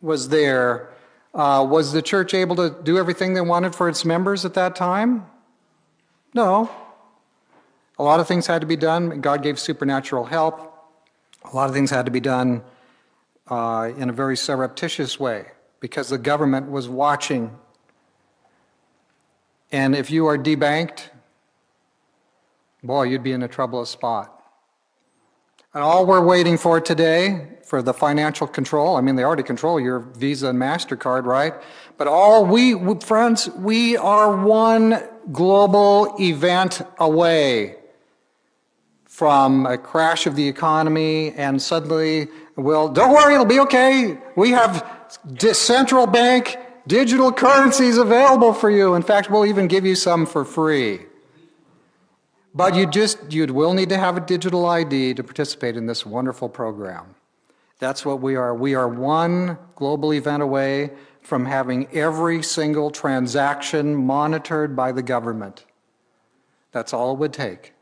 was there, was the church able to do everything they wanted for its members at that time? No. A lot of things had to be done. God gave supernatural help. A lot of things had to be done in a very surreptitious way because the government was watching. And if you are debanked, boy, you'd be in a troublous spot. And all we're waiting for today, for the financial control, I mean, they already control your Visa and MasterCard, right? But friends, we are one global event away from a crash of the economy, and suddenly, well, don't worry, it'll be okay. We have central bank digital currencies available for you. In fact, we'll even give you some for free. But you will need to have a digital ID to participate in this wonderful program. That's what we are. We are one global event away from having every single transaction monitored by the government. That's all it would take.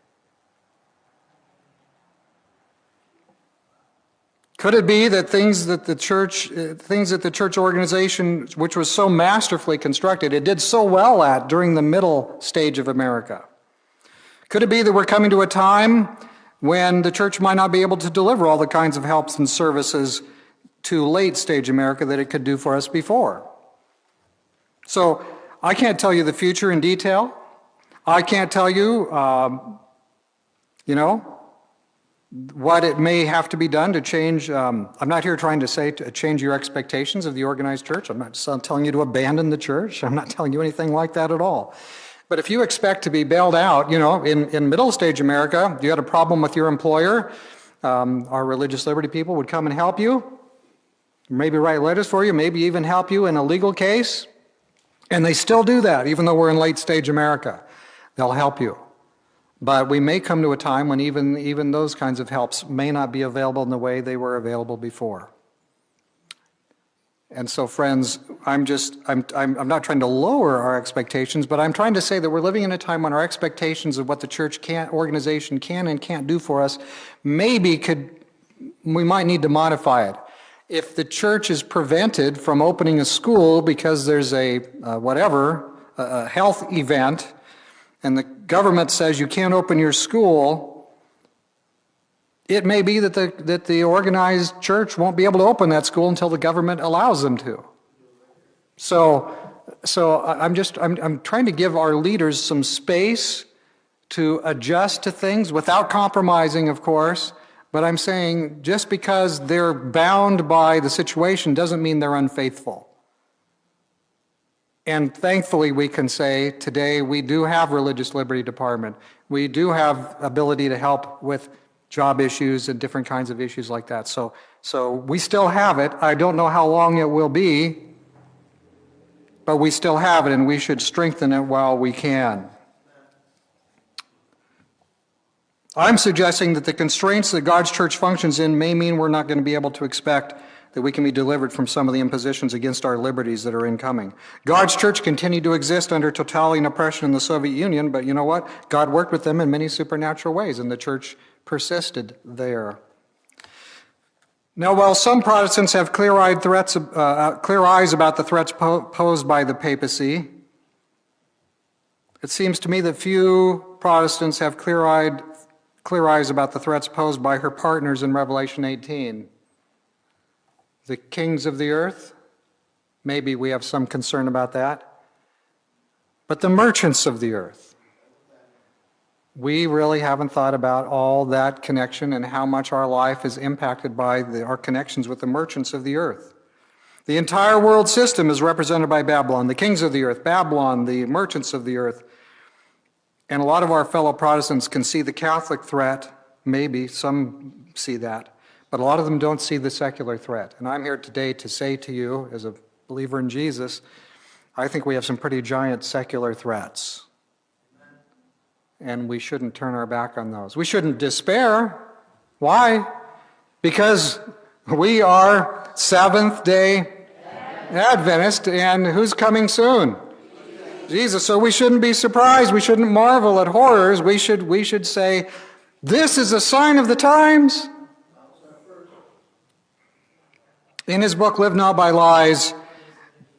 Could it be that things that the church organization, which was so masterfully constructed, it did so well at during the middle stage of America? Could it be that we're coming to a time when the church might not be able to deliver all the kinds of helps and services to late stage America that it could do for us before? So I can't tell you the future in detail. I can't tell you, what it may have to be done to change. I'm not here trying to say to change your expectations of the organized church. I'm not telling you to abandon the church. I'm not telling you anything like that at all. But if you expect to be bailed out, in middle stage America, you had a problem with your employer, our religious liberty people would come and help you, maybe write letters for you, maybe even help you in a legal case. And they still do that, even though we're in late stage America. They'll help you. But we may come to a time when even those kinds of helps may not be available in the way they were available before. And so, friends, I'm not trying to lower our expectations, but I'm trying to say that we're living in a time when our expectations of what the church organization can and can't do for us we might need to modify it. If the church is prevented from opening a school because there's a health event, and the government says you can't open your school, it may be that the organized church won't be able to open that school until the government allows them to. So I'm trying to give our leaders some space to adjust to things without compromising, of course. But I'm saying just because they're bound by the situation doesn't mean they're unfaithful. And thankfully, we can say today we do have Religious Liberty Department. We do have ability to help with job issues and different kinds of issues like that. So we still have it. I don't know how long it will be, but we still have it, and we should strengthen it while we can. I'm suggesting that the constraints that God's church functions in may mean we're not going to be able to expect that we can be delivered from some of the impositions against our liberties that are incoming. God's church continued to exist under totalitarian oppression in the Soviet Union, but you know what? God worked with them in many supernatural ways, and the church persisted there. Now, while some Protestants have clear-eyed clear eyes about the threats posed by the papacy, it seems to me that few Protestants have clear eyes about the threats posed by her partners in Revelation 18. The kings of the earth, maybe we have some concern about that, but the merchants of the earth, we really haven't thought about all that connection and how much our life is impacted by our connections with the merchants of the earth. The entire world system is represented by Babylon, the kings of the earth, Babylon, the merchants of the earth. And a lot of our fellow Protestants can see the Catholic threat, maybe, some see that, but a lot of them don't see the secular threat. And I'm here today to say to you, as a believer in Jesus, I think we have some pretty giant secular threats. And we shouldn't turn our back on those. We shouldn't despair. Why? Because we are Seventh-day Adventist, and who's coming soon? Jesus. So we shouldn't be surprised. We shouldn't marvel at horrors. We should say, this is a sign of the times. In his book, Live Not by Lies,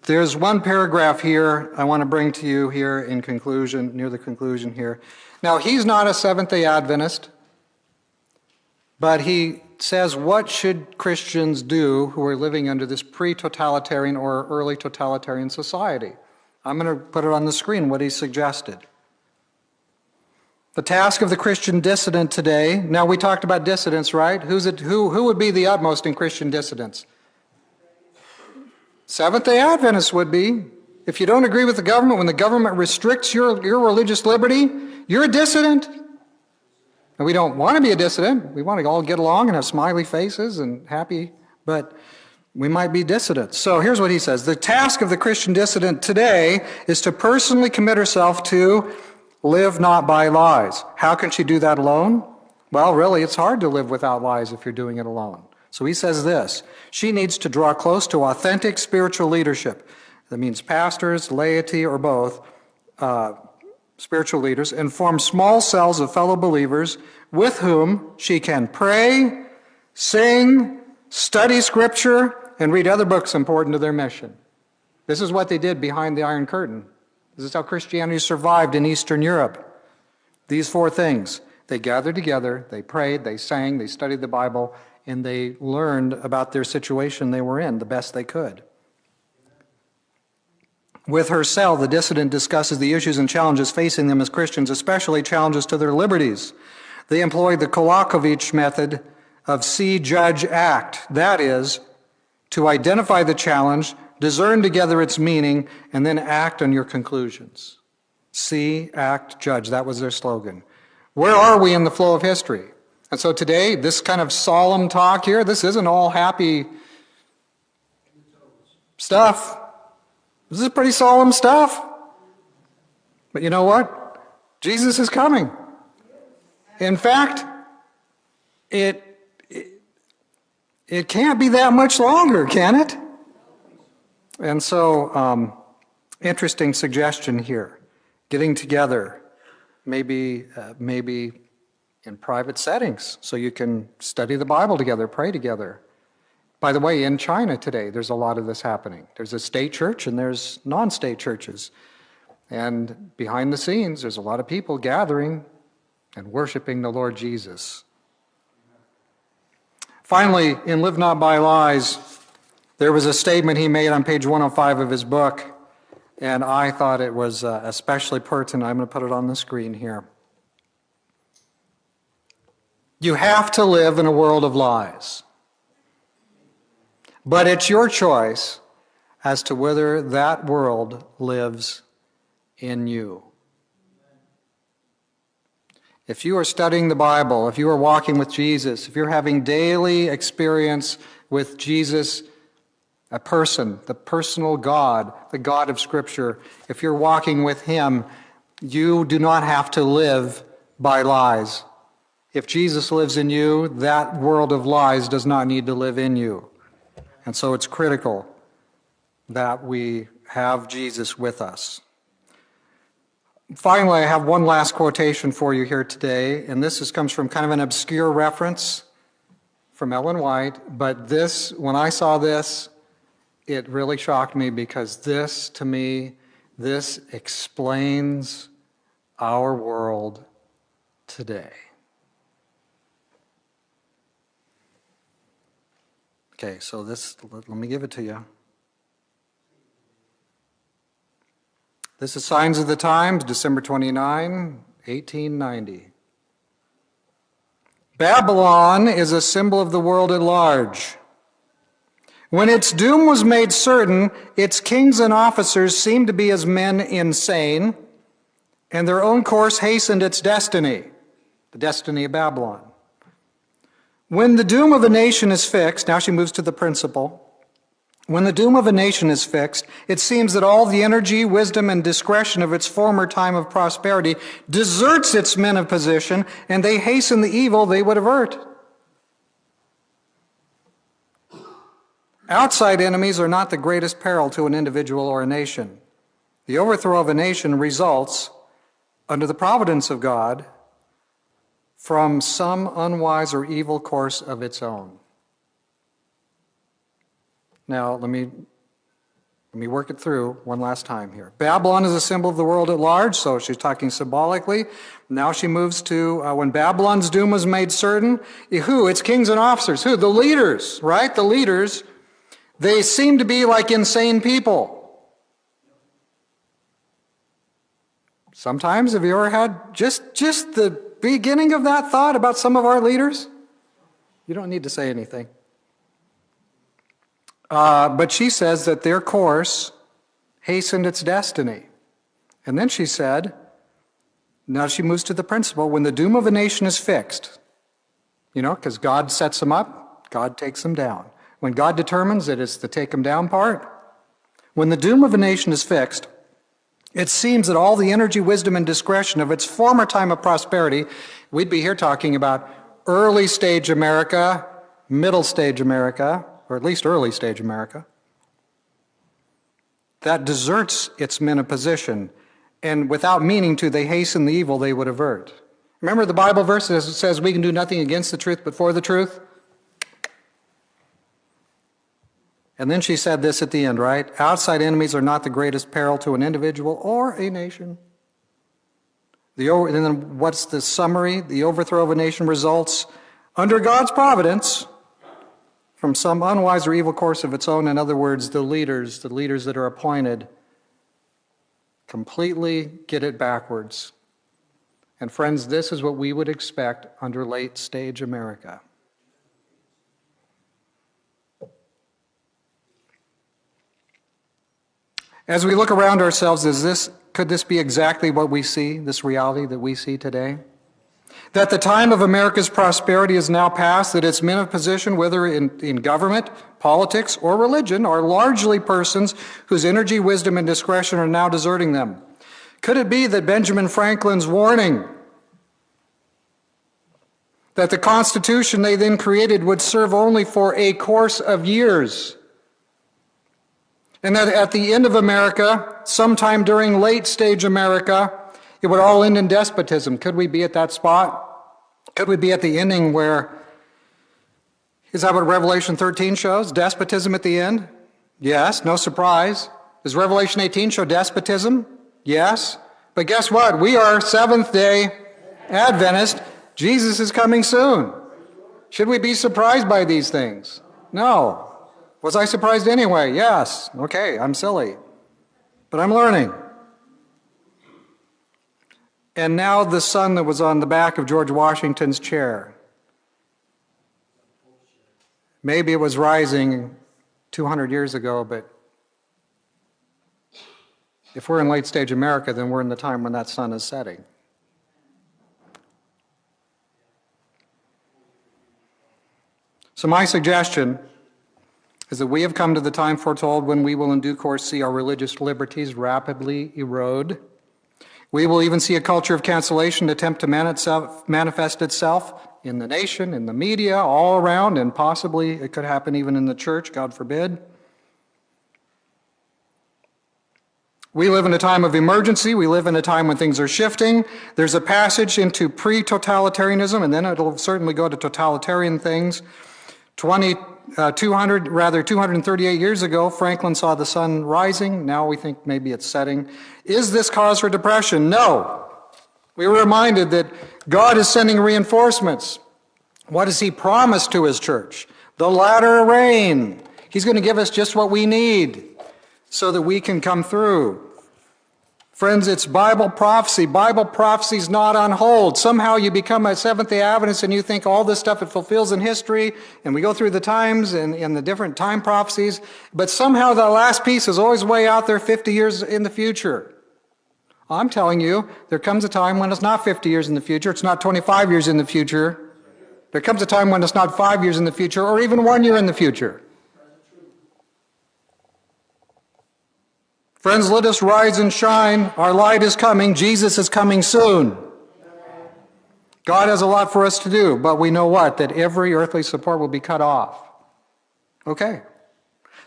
there's one paragraph here I want to bring to you here in conclusion, near the conclusion here. Now, he's not a Seventh-day Adventist, but he says, what should Christians do who are living under this pre-totalitarian or early totalitarian society? I'm going to put it on the screen, what he suggested. The task of the Christian dissident today, now we talked about dissidents, right? Who would be the utmost in Christian dissidents? Seventh-day Adventists would be. If you don't agree with the government, when the government restricts your religious liberty, you're a dissident. And we don't want to be a dissident. We want to all get along and have smiley faces and happy, but we might be dissidents. So here's what he says. The task of the Christian dissident today is to personally commit herself to live not by lies. How can she do that alone? Well, really, it's hard to live without lies if you're doing it alone. So he says this. She needs to draw close to authentic spiritual leadership. That means pastors, laity, or both, spiritual leaders, and form small cells of fellow believers with whom she can pray, sing, study Scripture, and read other books important to their mission. This is what they did behind the Iron Curtain. This is how Christianity survived in Eastern Europe. These four things. They gathered together, they prayed, they sang, they studied the Bible, and they learned about their situation they were in the best they could. With her cell, the dissident discusses the issues and challenges facing them as Christians, especially challenges to their liberties. They employ the Kolakovich method of see, judge, act. That is, to identify the challenge, discern together its meaning, and then act on your conclusions. See, act, judge. That was their slogan. Where are we in the flow of history? And so today, this kind of solemn talk here, this isn't all happy stuff. This is pretty solemn stuff. But you know what? Jesus is coming. In fact, it can't be that much longer, can it? And so, interesting suggestion here. Getting together, maybe in private settings, so you can study the Bible together, pray together. By the way, in China today, there's a lot of this happening. There's a state church and there's non-state churches. And behind the scenes, there's a lot of people gathering and worshiping the Lord Jesus. Finally, in Live Not by Lies, there was a statement he made on page 105 of his book, and I thought it was especially pertinent. I'm going to put it on the screen here. You have to live in a world of lies. But it's your choice as to whether that world lives in you. If you are studying the Bible, if you are walking with Jesus, if you're having daily experience with Jesus, a person, the personal God, the God of Scripture, if you're walking with Him, you do not have to live by lies. If Jesus lives in you, that world of lies does not need to live in you. And so it's critical that we have Jesus with us. Finally, I have one last quotation for you here today, and this comes from kind of an obscure reference from Ellen White, but this, when I saw this, it really shocked me because this, to me, this explains our world today. Okay, so this, let me give it to you. This is Signs of the Times, December 29, 1890. Babylon is a symbol of the world at large. When its doom was made certain, its kings and officers seemed to be as men insane, and their own course hastened its destiny, the destiny of Babylon. When the doom of a nation is fixed, now she moves to the principle. When the doom of a nation is fixed, it seems that all the energy, wisdom, and discretion of its former time of prosperity deserts its men of position, and they hasten the evil they would avert. Outside enemies are not the greatest peril to an individual or a nation. The overthrow of a nation results, under the providence of God, from some unwise or evil course of its own. Now, let me work it through one last time here. Babylon is a symbol of the world at large, so she's talking symbolically. Now she moves to when Babylon's doom was made certain. Who? Its kings and officers. Who? The leaders, right? The leaders. They seem to be like insane people. Sometimes, have you ever had just the beginning of that thought about some of our leaders? You don't need to say anything. But she says that their course hastened its destiny. And then she said, now she moves to the principle, when the doom of a nation is fixed, because God sets them up, God takes them down. When God determines that it's the take them down part, when the doom of a nation is fixed, it seems that all the energy, wisdom, and discretion of its former time of prosperity, we'd be here talking about early stage America, middle stage America, or at least early stage America, that deserts its men of position, and without meaning to, they hasten the evil they would avert. Remember the Bible verse that says we can do nothing against the truth but for the truth? And then she said this at the end, right? Outside enemies are not the greatest peril to an individual or a nation. And then what's the summary? The overthrow of a nation results under God's providence from some unwise or evil course of its own. In other words, the leaders that are appointed completely get it backwards. And friends, this is what we would expect under late stage America. As we look around ourselves, could this be exactly what we see, this reality that we see today? That the time of America's prosperity is now past, that its men of position, whether in government, politics, or religion, are largely persons whose energy, wisdom, and discretion are now deserting them. Could it be that Benjamin Franklin's warning that the Constitution they then created would serve only for a course of years, and that at the end of America, sometime during late stage America, it would all end in despotism? Could we be at that spot? Could we be at the ending where, is that what Revelation 13 shows? Despotism at the end? Yes, no surprise. Does Revelation 18 show despotism? Yes. But guess what? We are Seventh-day Adventist. Jesus is coming soon. Should we be surprised by these things? No. Was I surprised anyway? Yes. Okay, I'm silly. But I'm learning. And now the sun that was on the back of George Washington's chair. Maybe it was rising 200 years ago, but if we're in late stage America, then we're in the time when that sun is setting. So my suggestion is that we have come to the time foretold when we will in due course see our religious liberties rapidly erode. We will even see a culture of cancellation attempt to manifest itself in the nation, in the media, all around, and possibly it could happen even in the church, God forbid. We live in a time of emergency. We live in a time when things are shifting. There's a passage into pre-totalitarianism, and then it'll certainly go to totalitarian things. 238 years ago, Franklin saw the sun rising. Now we think maybe it's setting. Is this cause for depression? No. We were reminded that God is sending reinforcements. What has He promised to His church? The latter rain. He's going to give us just what we need so that we can come through. Friends, it's Bible prophecy. Bible prophecy is not on hold. Somehow you become a Seventh-day Adventist and you think all this stuff it fulfills in history, and we go through the times and the different time prophecies, but somehow the last piece is always way out there 50 years in the future. I'm telling you, there comes a time when it's not 50 years in the future, it's not 25 years in the future. There comes a time when it's not 5 years in the future or even 1 year in the future. Friends, let us rise and shine. Our light is coming. Jesus is coming soon. God has a lot for us to do, but we know what? That every earthly support will be cut off. Okay.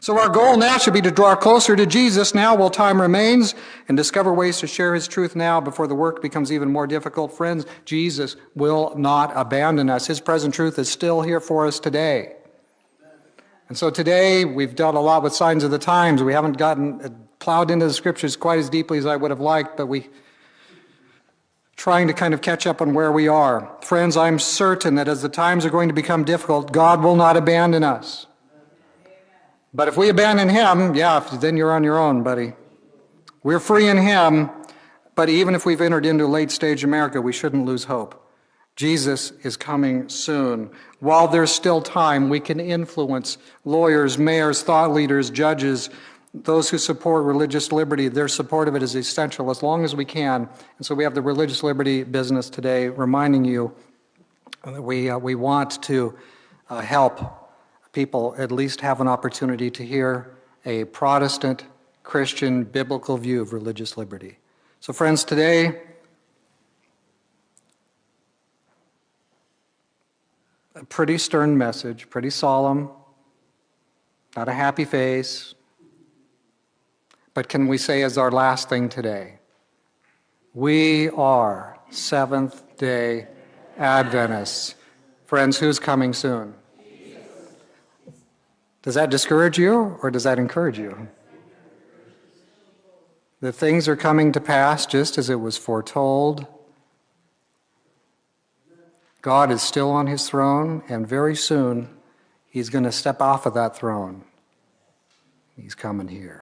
So our goal now should be to draw closer to Jesus now while time remains and discover ways to share His truth now before the work becomes even more difficult. Friends, Jesus will not abandon us. His present truth is still here for us today. And so today we've dealt a lot with signs of the times. We haven't gotten plowed into the scriptures quite as deeply as I would have liked, but we trying to kind of catch up on where we are. Friends, I'm certain that as the times are going to become difficult, God will not abandon us. But if we abandon Him, then you're on your own, buddy. We're free in Him, but even if we've entered into late stage America, we shouldn't lose hope. Jesus is coming soon. While there's still time, we can influence lawyers, mayors, thought leaders, judges, those who support religious liberty. Their support of it is essential as long as we can. And so we have the religious liberty business today reminding you that we want to help people at least have an opportunity to hear a Protestant, Christian, biblical view of religious liberty. So friends, today, a pretty stern message, pretty solemn, not a happy face. But can we say as our last thing today, we are Seventh-day Adventists. Friends, who's coming soon? Jesus. Does that discourage you or does that encourage you? The things are coming to pass just as it was foretold. God is still on His throne, and very soon He's going to step off of that throne. He's coming here.